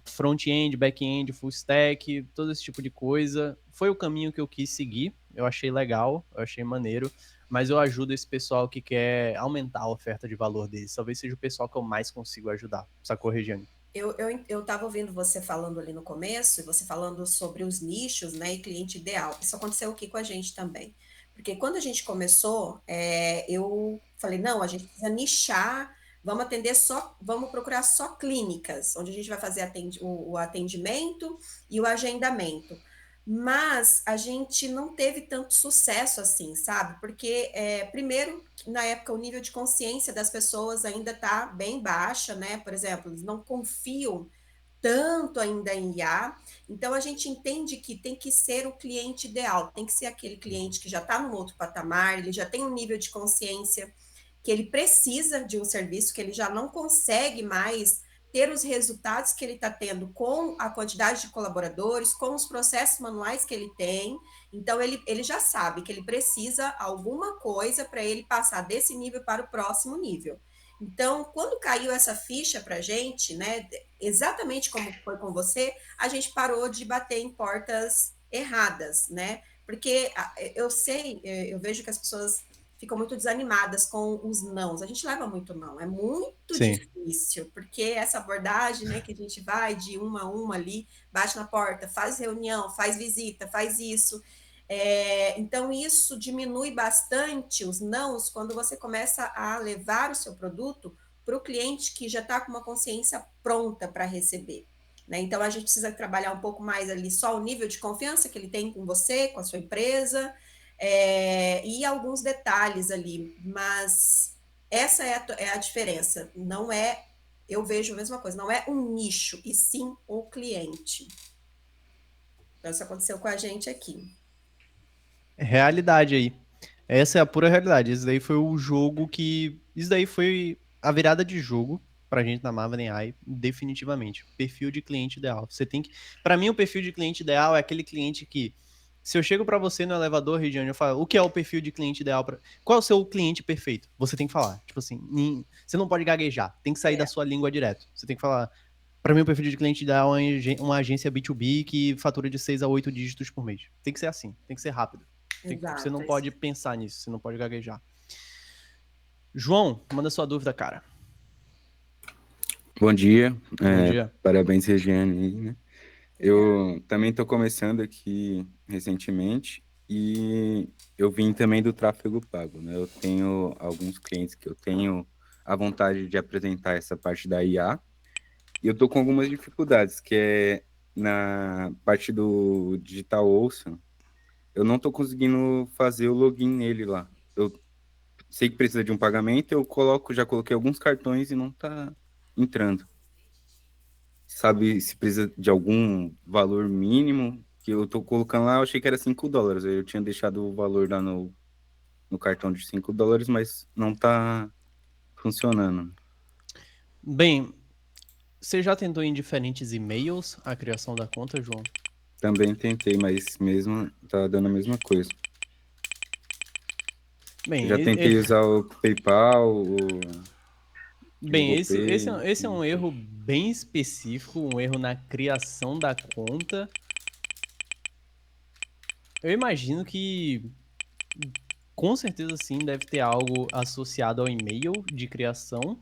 front-end, back-end, full stack, todo esse tipo de coisa. Foi o caminho que eu quis seguir, eu achei legal, eu achei maneiro, mas eu ajudo esse pessoal que quer aumentar a oferta de valor deles. Talvez seja o pessoal que eu mais consigo ajudar, sacou, Regiane? Eu estava ouvindo você falando ali no começo, e você falando sobre os nichos, né, e cliente ideal. Isso aconteceu aqui com a gente também. Porque quando a gente começou, eu falei, não, a gente precisa nichar, vamos atender só, vamos procurar só clínicas, onde a gente vai fazer o atendimento e o agendamento. Mas a gente não teve tanto sucesso assim, sabe? Porque, primeiro, na época, o nível de consciência das pessoas ainda está bem baixa, né? Por exemplo, eles não confiam tanto ainda em IA. Então, a gente entende que tem que ser o cliente ideal, tem que ser aquele cliente que já está num outro patamar, ele já tem um nível de consciência que ele precisa de um serviço, que ele já não consegue mais ter os resultados que ele está tendo com a quantidade de colaboradores, com os processos manuais que ele tem. Então, ele já sabe que ele precisa alguma coisa para ele passar desse nível para o próximo nível. Então, quando caiu essa ficha para a gente, né, exatamente como foi com você, a gente parou de bater em portas erradas, né? Porque eu sei, eu vejo que as pessoas ficam muito desanimadas com os nãos. A gente leva muito não, é muito Sim. difícil, porque essa abordagem, né, que a gente vai de uma a uma ali, bate na porta, faz reunião, faz visita, faz isso. Então, isso diminui bastante os nãos quando você começa a levar o seu produto para o cliente que já está com uma consciência pronta para receber. Né? Então, a gente precisa trabalhar um pouco mais ali só o nível de confiança que ele tem com você, com a sua empresa, e alguns detalhes ali, mas essa é a diferença. Não é, eu vejo a mesma coisa, não é um nicho, e sim o cliente. Então, isso aconteceu com a gente aqui. Realidade aí. Essa é a pura realidade. Isso daí foi o jogo que. Isso daí foi a virada de jogo pra gente na Maven AI, definitivamente. Perfil de cliente ideal. Você tem que. Pra mim, o perfil de cliente ideal é aquele cliente que. Se eu chego pra você no elevador, Regiane, eu falo, o que é o perfil de cliente ideal? Qual é o seu cliente perfeito? Você tem que falar. Tipo assim, você não pode gaguejar. Tem que sair da sua língua direto. Você tem que falar. Pra mim, o perfil de cliente ideal é uma agência B2B que fatura de 6 a 8 dígitos por mês. Tem que ser assim. Tem que ser rápido. Você Exato. não pode pensar nisso, você não pode gaguejar. João, manda sua dúvida, cara. Bom dia, Bom dia. parabéns, Regiane, né? Eu também estou começando aqui recentemente e eu vim também do tráfego pago, né? Eu tenho alguns clientes que eu tenho a vontade de apresentar essa parte da IA e eu estou com algumas dificuldades, que é na parte do Digital Ocean, eu não estou conseguindo fazer o login nele lá. Eu sei que precisa de um pagamento, já coloquei alguns cartões e não está entrando. Sabe se precisa de algum valor mínimo? Que eu tô colocando lá, eu achei que era $5. Eu tinha deixado o valor lá no cartão de $5, mas não tá funcionando. Bem, você já tentou em diferentes e-mails a criação da conta, João? Também tentei, mas mesmo tá dando a mesma coisa. Eu Bem, já tentei usar o PayPal, o bem, Google esse Pay. é um erro bem específico, um erro na criação da conta. Eu imagino que com certeza sim deve ter algo associado ao e-mail de criação.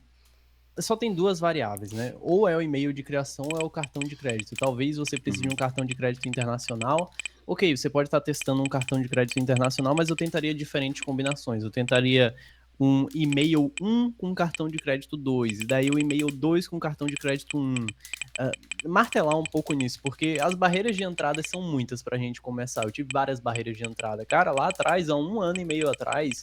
só tem duas variáveis, né? Ou é o e-mail de criação ou é o cartão de crédito. Talvez você precise de um cartão de crédito internacional. Ok, você pode estar testando um cartão de crédito internacional, mas eu tentaria diferentes combinações. Eu tentaria um e-mail 1 com cartão de crédito 2, e daí o e-mail 2 com cartão de crédito 1. Martelar um pouco nisso, porque as barreiras de entrada são muitas pra gente começar. Eu tive várias barreiras de entrada. Cara, lá atrás, há 1 ano e meio atrás,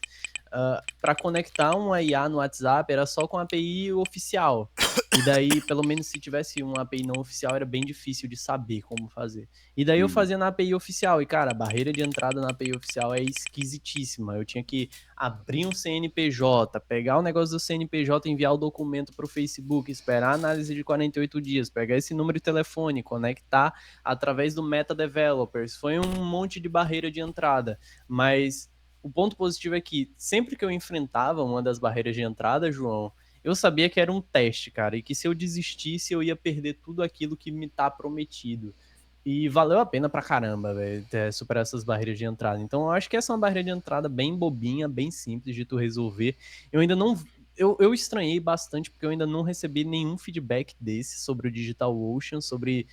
para conectar um IA no WhatsApp era só com a API oficial. E daí, pelo menos se tivesse uma API não oficial, era bem difícil de saber como fazer. E daí eu fazia na API oficial. E, cara, a barreira de entrada na API oficial é esquisitíssima. Eu tinha que abrir um CNPJ, pegar o negócio do CNPJ, enviar o documento para o Facebook, esperar a análise de 48 dias, pegar esse número de telefone, conectar através do Meta Developers. Foi um monte de barreira de entrada. Mas o ponto positivo é que sempre que eu enfrentava uma das barreiras de entrada, João, eu sabia que era um teste, cara, e que se eu desistisse eu ia perder tudo aquilo que me tá prometido. E valeu a pena pra caramba, velho, superar essas barreiras de entrada. Então eu acho que essa é uma barreira de entrada bem bobinha, bem simples de tu resolver. Eu ainda não... Eu estranhei bastante porque eu ainda não recebi nenhum feedback desse sobre o DigitalOcean, sobre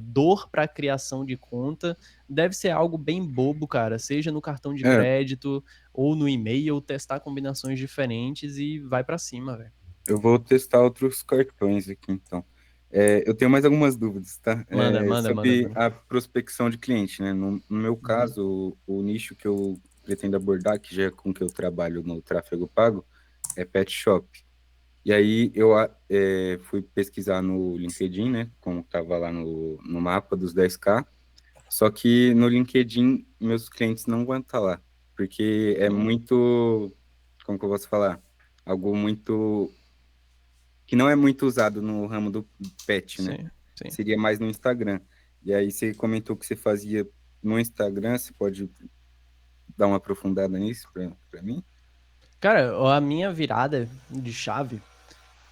dor para criação de conta. Deve ser algo bem bobo, cara, seja no cartão de crédito ou no e-mail, testar combinações diferentes e vai para cima, velho. Eu vou testar outros cartões aqui, então. Eu tenho mais algumas dúvidas, tá? Sobre a prospecção de cliente, né? No meu caso, o nicho que eu pretendo abordar, que já é com que eu trabalho no tráfego pago, é pet shop. E aí eu fui pesquisar no LinkedIn, né? Como estava lá no mapa dos 10K. Só que no LinkedIn, meus clientes não vão estar lá. Porque é muito... Como que eu posso falar? Algo muito... que não é muito usado no ramo do pet, né? Sim. Seria mais no Instagram. E aí você comentou que você fazia no Instagram, você pode dar uma aprofundada nisso para mim? Cara, a minha virada de chave,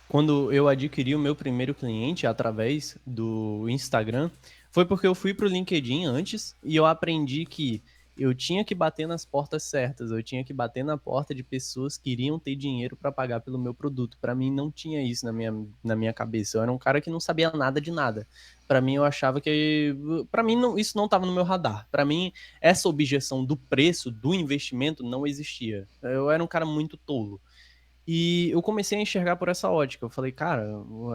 quando eu adquiri o meu primeiro cliente através do Instagram, foi porque eu fui pro LinkedIn antes e eu aprendi que eu tinha que bater nas portas certas, eu tinha que bater na porta de pessoas que iriam ter dinheiro para pagar pelo meu produto. Para mim não tinha isso na minha cabeça. Eu era um cara que não sabia nada de nada. Para mim eu achava que para mim não, isso não estava no meu radar. Para mim essa objeção do preço do investimento não existia. Eu era um cara muito tolo. E eu comecei a enxergar por essa ótica. Eu falei, cara,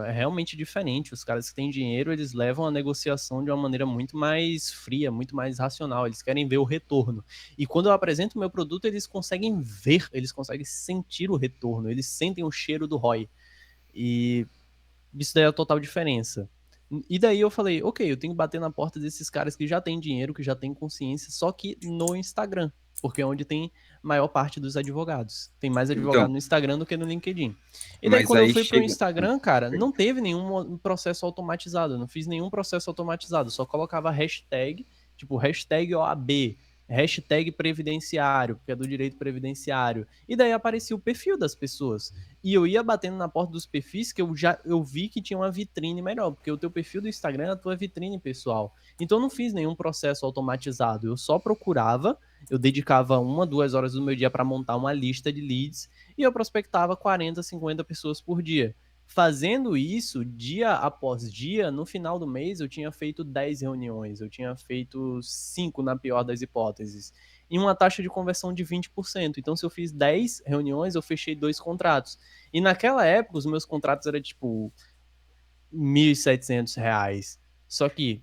é realmente diferente. Os caras que têm dinheiro, eles levam a negociação de uma maneira muito mais fria, muito mais racional. Eles querem ver o retorno. E quando eu apresento o meu produto, eles conseguem ver, eles conseguem sentir o retorno. Eles sentem o cheiro do ROI. E isso daí é a total diferença. E daí eu falei, ok, eu tenho que bater na porta desses caras que já têm dinheiro, que já têm consciência, só que no Instagram, porque é onde tem maior parte dos advogados. Tem mais advogado Então, no Instagram do que no LinkedIn. E daí mas quando eu aí fui pro chega... Instagram, cara, não teve nenhum processo automatizado, eu não fiz nenhum processo automatizado, só colocava hashtag, tipo hashtag OAB, hashtag previdenciário, porque é do direito previdenciário. E daí aparecia o perfil das pessoas. E eu ia batendo na porta dos perfis que eu vi que tinha uma vitrine melhor, porque o teu perfil do Instagram é a tua vitrine pessoal. Então eu não fiz nenhum processo automatizado, eu só procurava, eu dedicava 1, 2 horas do meu dia para montar uma lista de leads e eu prospectava 40, 50 pessoas por dia. Fazendo isso, dia após dia, no final do mês eu tinha feito 10 reuniões, eu tinha feito 5 na pior das hipóteses, e uma taxa de conversão de 20%. Então, se eu fiz 10 reuniões, eu fechei 2 contratos. E naquela época, os meus contratos eram tipo R$ 1.700. Só que,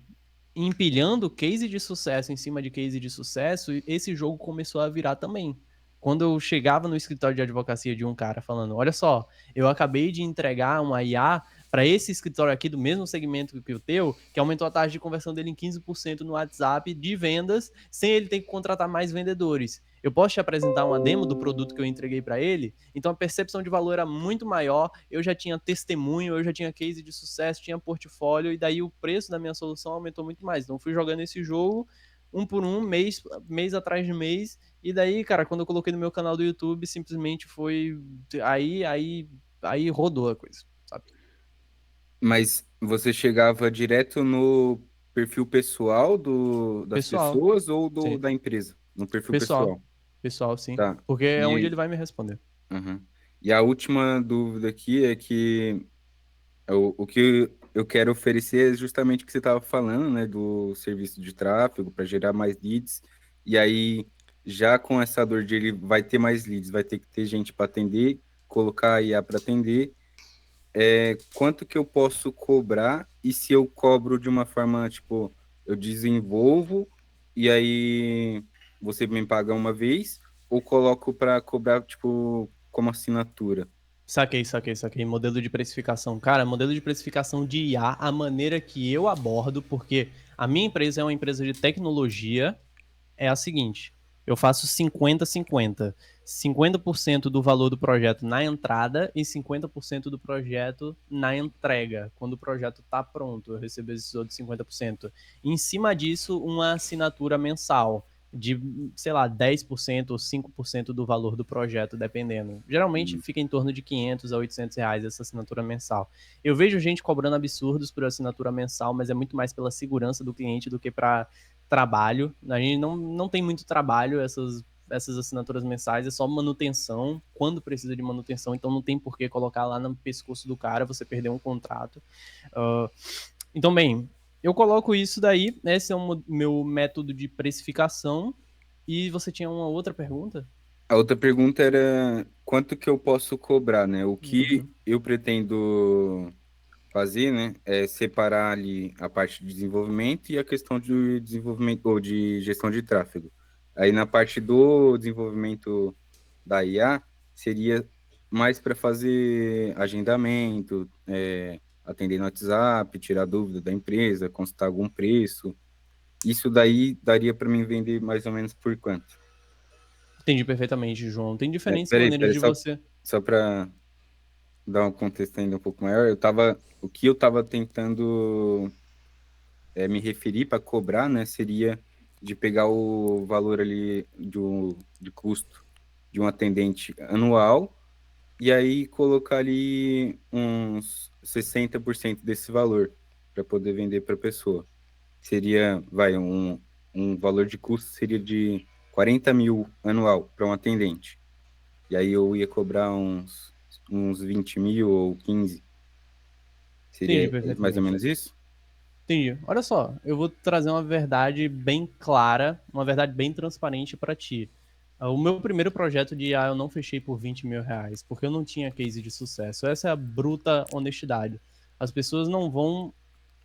empilhando case de sucesso em cima de case de sucesso, esse jogo começou a virar também. Quando eu chegava no escritório de advocacia de um cara falando, olha só, eu acabei de entregar uma IA para esse escritório aqui do mesmo segmento que o teu, que aumentou a taxa de conversão dele em 15% no WhatsApp de vendas, sem ele ter que contratar mais vendedores. Eu posso te apresentar uma demo do produto que eu entreguei para ele? Então a percepção de valor era muito maior, eu já tinha testemunho, eu já tinha case de sucesso, tinha portfólio, e daí o preço da minha solução aumentou muito mais. Então fui jogando esse jogo um por um, mês atrás de mês, e daí, cara, quando eu coloquei no meu canal do YouTube, simplesmente foi... Aí rodou a coisa, sabe? Mas você chegava direto no perfil pessoal das Pessoal, pessoas ou sim. da empresa? No perfil Pessoal, pessoal. pessoal, sim. Tá. Porque é onde E, ele vai me responder. uhum. E a última dúvida aqui é que o que eu quero oferecer é justamente o que você estava falando, né, do serviço de tráfego para gerar mais leads. E aí, já com essa dor de ele vai ter mais leads, vai ter que ter gente para atender, colocar a IA para atender. Quanto que eu posso cobrar e se eu cobro de uma forma, tipo, eu desenvolvo e aí você me paga uma vez ou coloco para cobrar, tipo, como assinatura? Saquei. Modelo de precificação. Cara, modelo de precificação de IA, a maneira que eu abordo, porque a minha empresa é uma empresa de tecnologia, é a seguinte: eu faço 50-50. 50% do valor do projeto na entrada e 50% do projeto na entrega. Quando o projeto está pronto, eu recebo esses outros 50%. Em cima disso, uma assinatura mensal de, sei lá, 10% ou 5% do valor do projeto, dependendo. Geralmente fica em torno de 500 a 800 reais essa assinatura mensal. Eu vejo gente cobrando absurdos por assinatura mensal, mas é muito mais pela segurança do cliente do que para trabalho. A gente não tem muito trabalho, essas assinaturas mensais, é só manutenção, quando precisa de manutenção, então não tem por que colocar lá no pescoço do cara, você perder um contrato. Então, bem, eu coloco isso daí, esse é o meu método de precificação, e você tinha uma outra pergunta? A outra pergunta era quanto que eu posso cobrar, né? O que eu pretendo fazer, né, é separar ali a parte de desenvolvimento e a questão de desenvolvimento ou de gestão de tráfego. Aí na parte do desenvolvimento da IA seria mais para fazer agendamento, atender no WhatsApp, tirar dúvida da empresa, consultar algum preço. Isso daí daria para mim vender mais ou menos por quanto? Entendi perfeitamente, João. Tem diferentes maneiras Peraí, de você... só para dar um contexto ainda um pouco maior, o que eu estava tentando me referir para cobrar, né, seria de pegar o valor ali de custo de um atendente anual e aí colocar ali uns 60% desse valor para poder vender para a pessoa. Seria, um valor de custo seria de 40 mil anual para um atendente. E aí eu ia cobrar uns 20 mil ou 15. Entendi Seria mais ou perfeitamente. menos isso? Entendi. Olha só, eu vou trazer uma verdade bem clara, uma verdade bem transparente para ti. O meu primeiro projeto de IA eu não fechei por 20 mil reais, porque eu não tinha case de sucesso. Essa é a bruta honestidade. As pessoas não vão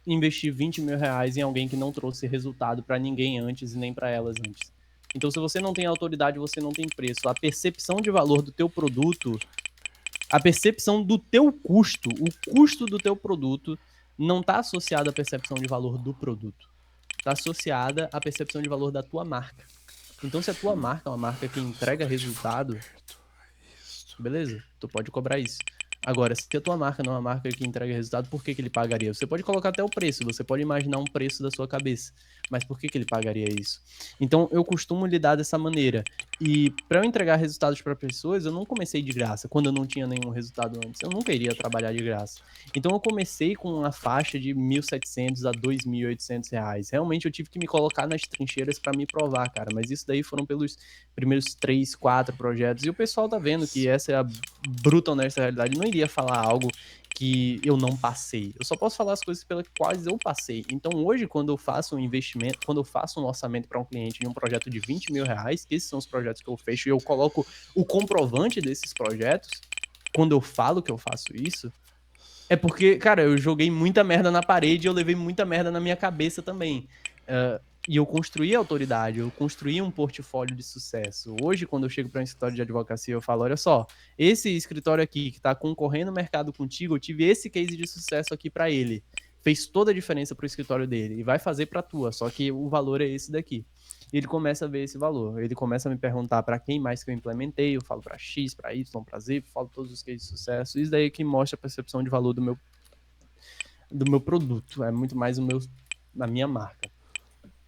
investir 20 mil reais em alguém que não trouxe resultado para ninguém antes e nem para elas antes. Então, se você não tem autoridade, você não tem preço. A percepção de valor do teu produto, a percepção do teu custo, o custo do teu produto não está associado à percepção de valor do produto. Está associada à percepção de valor da tua marca. Então, se a tua marca é uma marca que entrega resultado, beleza, tu pode cobrar isso. Agora, se a tua marca não é uma marca que entrega resultado, por que ele pagaria? Você pode colocar até o preço, você pode imaginar um preço da sua cabeça, mas por que ele pagaria isso? Então, eu costumo lidar dessa maneira. E para eu entregar resultados para pessoas, eu não comecei de graça, quando eu não tinha nenhum resultado antes. Eu nunca iria trabalhar de graça. Então, eu comecei com uma faixa de 1.700 a 2.800 reais. Realmente, eu tive que me colocar nas trincheiras para me provar, cara. Mas isso daí foram pelos primeiros 3, 4 projetos. E o pessoal tá vendo que essa é a bruta honesta realidade. Eu não iria falar algo que eu não passei. Eu só posso falar as coisas pelas quais eu passei. Então, hoje, quando eu faço um investimento, quando eu faço um orçamento para um cliente em um projeto de 20 mil reais, que esses são os projetos que eu fecho, e eu coloco o comprovante desses projetos, quando eu falo que eu faço isso, é porque, cara, eu joguei muita merda na parede e eu levei muita merda na minha cabeça também. E eu construí autoridade, eu construí um portfólio de sucesso. Hoje, quando eu chego para um escritório de advocacia, eu falo, olha só, esse escritório aqui que está concorrendo no mercado contigo, eu tive esse case de sucesso aqui para ele. Fez toda a diferença para o escritório dele e vai fazer para tua, só que o valor é esse daqui. E ele começa a ver esse valor. Ele começa a me perguntar para quem mais que eu implementei, eu falo para X, para Y, para Z, falo todos os cases de sucesso. Isso daí que mostra a percepção de valor do meu produto. É muito mais a minha marca.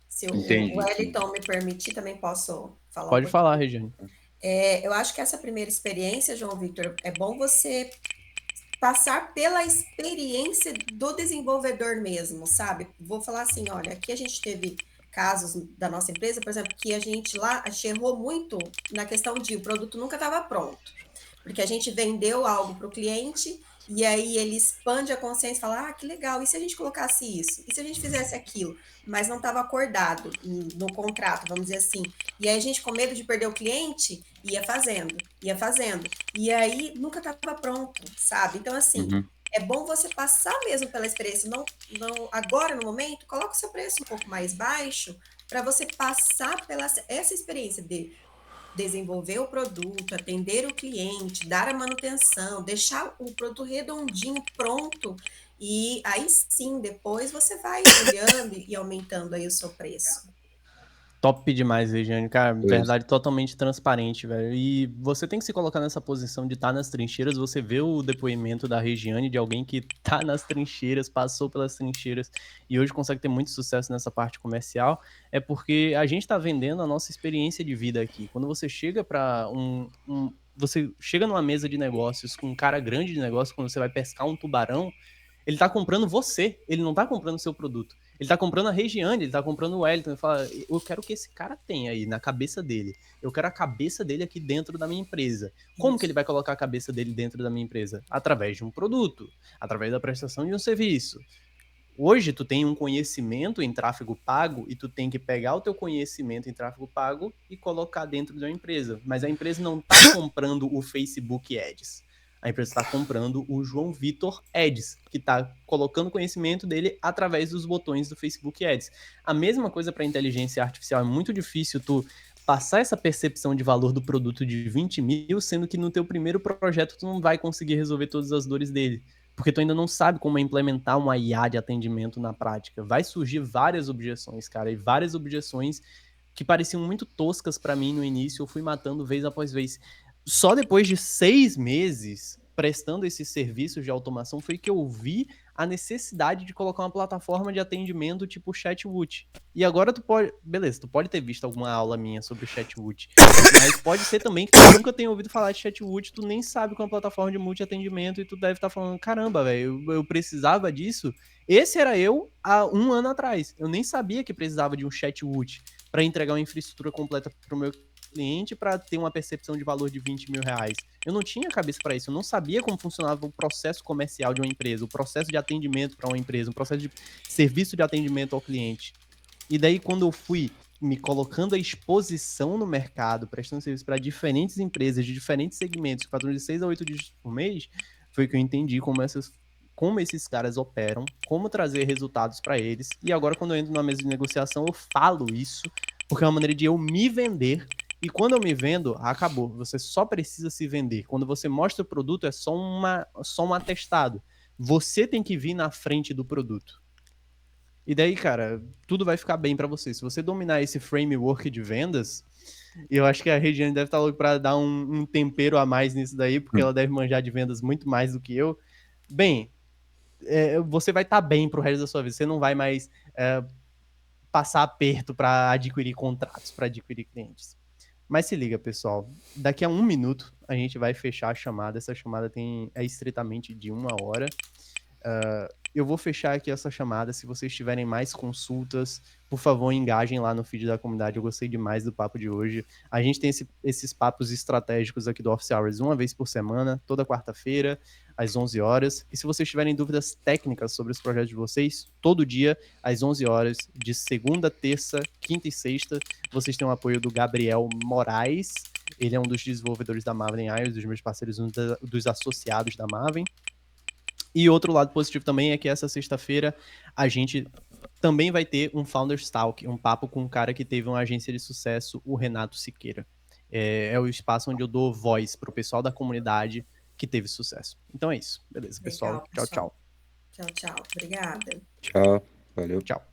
Se o Entendi. Wellington me permitir, também posso falar Pode um pouquinho? falar, Regiane. Eu acho que essa primeira experiência, João Victor, é bom você passar pela experiência do desenvolvedor mesmo, sabe? Vou falar assim, olha, aqui a gente teve casos da nossa empresa, por exemplo, que a gente errou muito na questão de o produto nunca estava pronto. Porque a gente vendeu algo para o cliente e aí ele expande a consciência e fala, ah, que legal, e se a gente colocasse isso? E se a gente fizesse aquilo? Mas não estava acordado no contrato, vamos dizer assim. E aí a gente, com medo de perder o cliente, ia fazendo. E aí nunca estava pronto, sabe? Então, assim, Uhum. é bom você passar mesmo pela experiência. Não, agora, no momento, coloca o seu preço um pouco mais baixo para você passar pela essa experiência de desenvolver o produto, atender o cliente, dar a manutenção, deixar o produto redondinho, pronto, e aí sim, depois você vai olhando e aumentando aí o seu preço. Top demais, Regiane. Cara, Pois. verdade totalmente transparente, velho. E você tem que se colocar nessa posição de estar nas trincheiras. Você vê o depoimento da Regiane, de alguém que tá nas trincheiras, passou pelas trincheiras e hoje consegue ter muito sucesso nessa parte comercial. É porque a gente tá vendendo a nossa experiência de vida aqui. Quando você chega para você chega numa mesa de negócios com um cara grande de negócio, quando você vai pescar um tubarão, ele tá comprando você, ele não tá comprando o seu produto. Ele tá comprando a Regiane, ele tá comprando o Wellington. Ele fala, eu quero o que esse cara tem aí na cabeça dele. Eu quero a cabeça dele aqui dentro da minha empresa. Como que ele vai colocar a cabeça dele dentro da minha empresa? Através de um produto, através da prestação de um serviço. Hoje tu tem um conhecimento em tráfego pago e tu tem que pegar o teu conhecimento em tráfego pago e colocar dentro da empresa. Mas a empresa não tá comprando o Facebook Ads. A empresa está comprando o João Vitor Ads, que está colocando o conhecimento dele através dos botões do Facebook Ads. A mesma coisa para inteligência artificial. É muito difícil tu passar essa percepção de valor do produto de 20 mil, sendo que no teu primeiro projeto tu não vai conseguir resolver todas as dores dele. Porque tu ainda não sabe como implementar uma IA de atendimento na prática. Vai surgir várias objeções, cara, e várias objeções que pareciam muito toscas para mim no início, eu fui matando vez após vez. Só depois de 6 meses prestando esses serviços de automação foi que eu vi a necessidade de colocar uma plataforma de atendimento tipo Chatwood. E agora tu pode... Beleza, tu pode ter visto alguma aula minha sobre Chatwood, mas pode ser também que tu nunca tenha ouvido falar de Chatwood, tu nem sabe com a plataforma de multi-atendimento e tu deve estar falando, caramba, velho, eu precisava disso. Esse era eu há 1 ano atrás. Eu nem sabia que precisava de um Chatwood para entregar uma infraestrutura completa para o meu cliente para ter uma percepção de valor de 20 mil reais. Eu não tinha cabeça para isso, eu não sabia como funcionava o processo comercial de uma empresa, o processo de atendimento para uma empresa, o processo de serviço de atendimento ao cliente. E daí, quando eu fui me colocando à exposição no mercado, prestando serviço para diferentes empresas de diferentes segmentos, faturam de 6 a 8 dígitos por mês, foi que eu entendi como esses caras operam, como trazer resultados para eles. E agora, quando eu entro numa mesa de negociação, eu falo isso, porque é uma maneira de eu me vender. E quando eu me vendo, acabou. Você só precisa se vender. Quando você mostra o produto, é só um atestado. Você tem que vir na frente do produto. E daí, cara, tudo vai ficar bem para você. Se você dominar esse framework de vendas, eu acho que a Regiane deve estar louca para dar um tempero a mais nisso daí, porque ela deve manjar de vendas muito mais do que eu. Bem, você vai estar bem pro resto da sua vida. Você não vai mais passar aperto para adquirir contratos, para adquirir clientes. Mas se liga, pessoal, daqui a 1 minuto a gente vai fechar a chamada. Essa chamada é estritamente de 1 hora. Eu vou fechar aqui essa chamada. Se vocês tiverem mais consultas, por favor, engajem lá no feed da comunidade. Eu gostei demais do papo de hoje. A gente tem esses papos estratégicos aqui do Office Hours uma vez por semana, toda quarta-feira, às 11 horas. E se vocês tiverem dúvidas técnicas sobre os projetos de vocês, todo dia, às 11 horas, de segunda, terça, quinta e sexta, vocês têm o apoio do Gabriel Moraes. Ele é um dos desenvolvedores da Maven AI, dos meus parceiros, um dos associados da Maven. E outro lado positivo também é que essa sexta-feira a gente também vai ter um Founders Talk, um papo com um cara que teve uma agência de sucesso, o Renato Siqueira. É o espaço onde eu dou voz pro pessoal da comunidade que teve sucesso. Então é isso. Beleza, pessoal. Legal, Tchau, pessoal. tchau. Tchau, tchau. Obrigada. Tchau. Valeu. Tchau.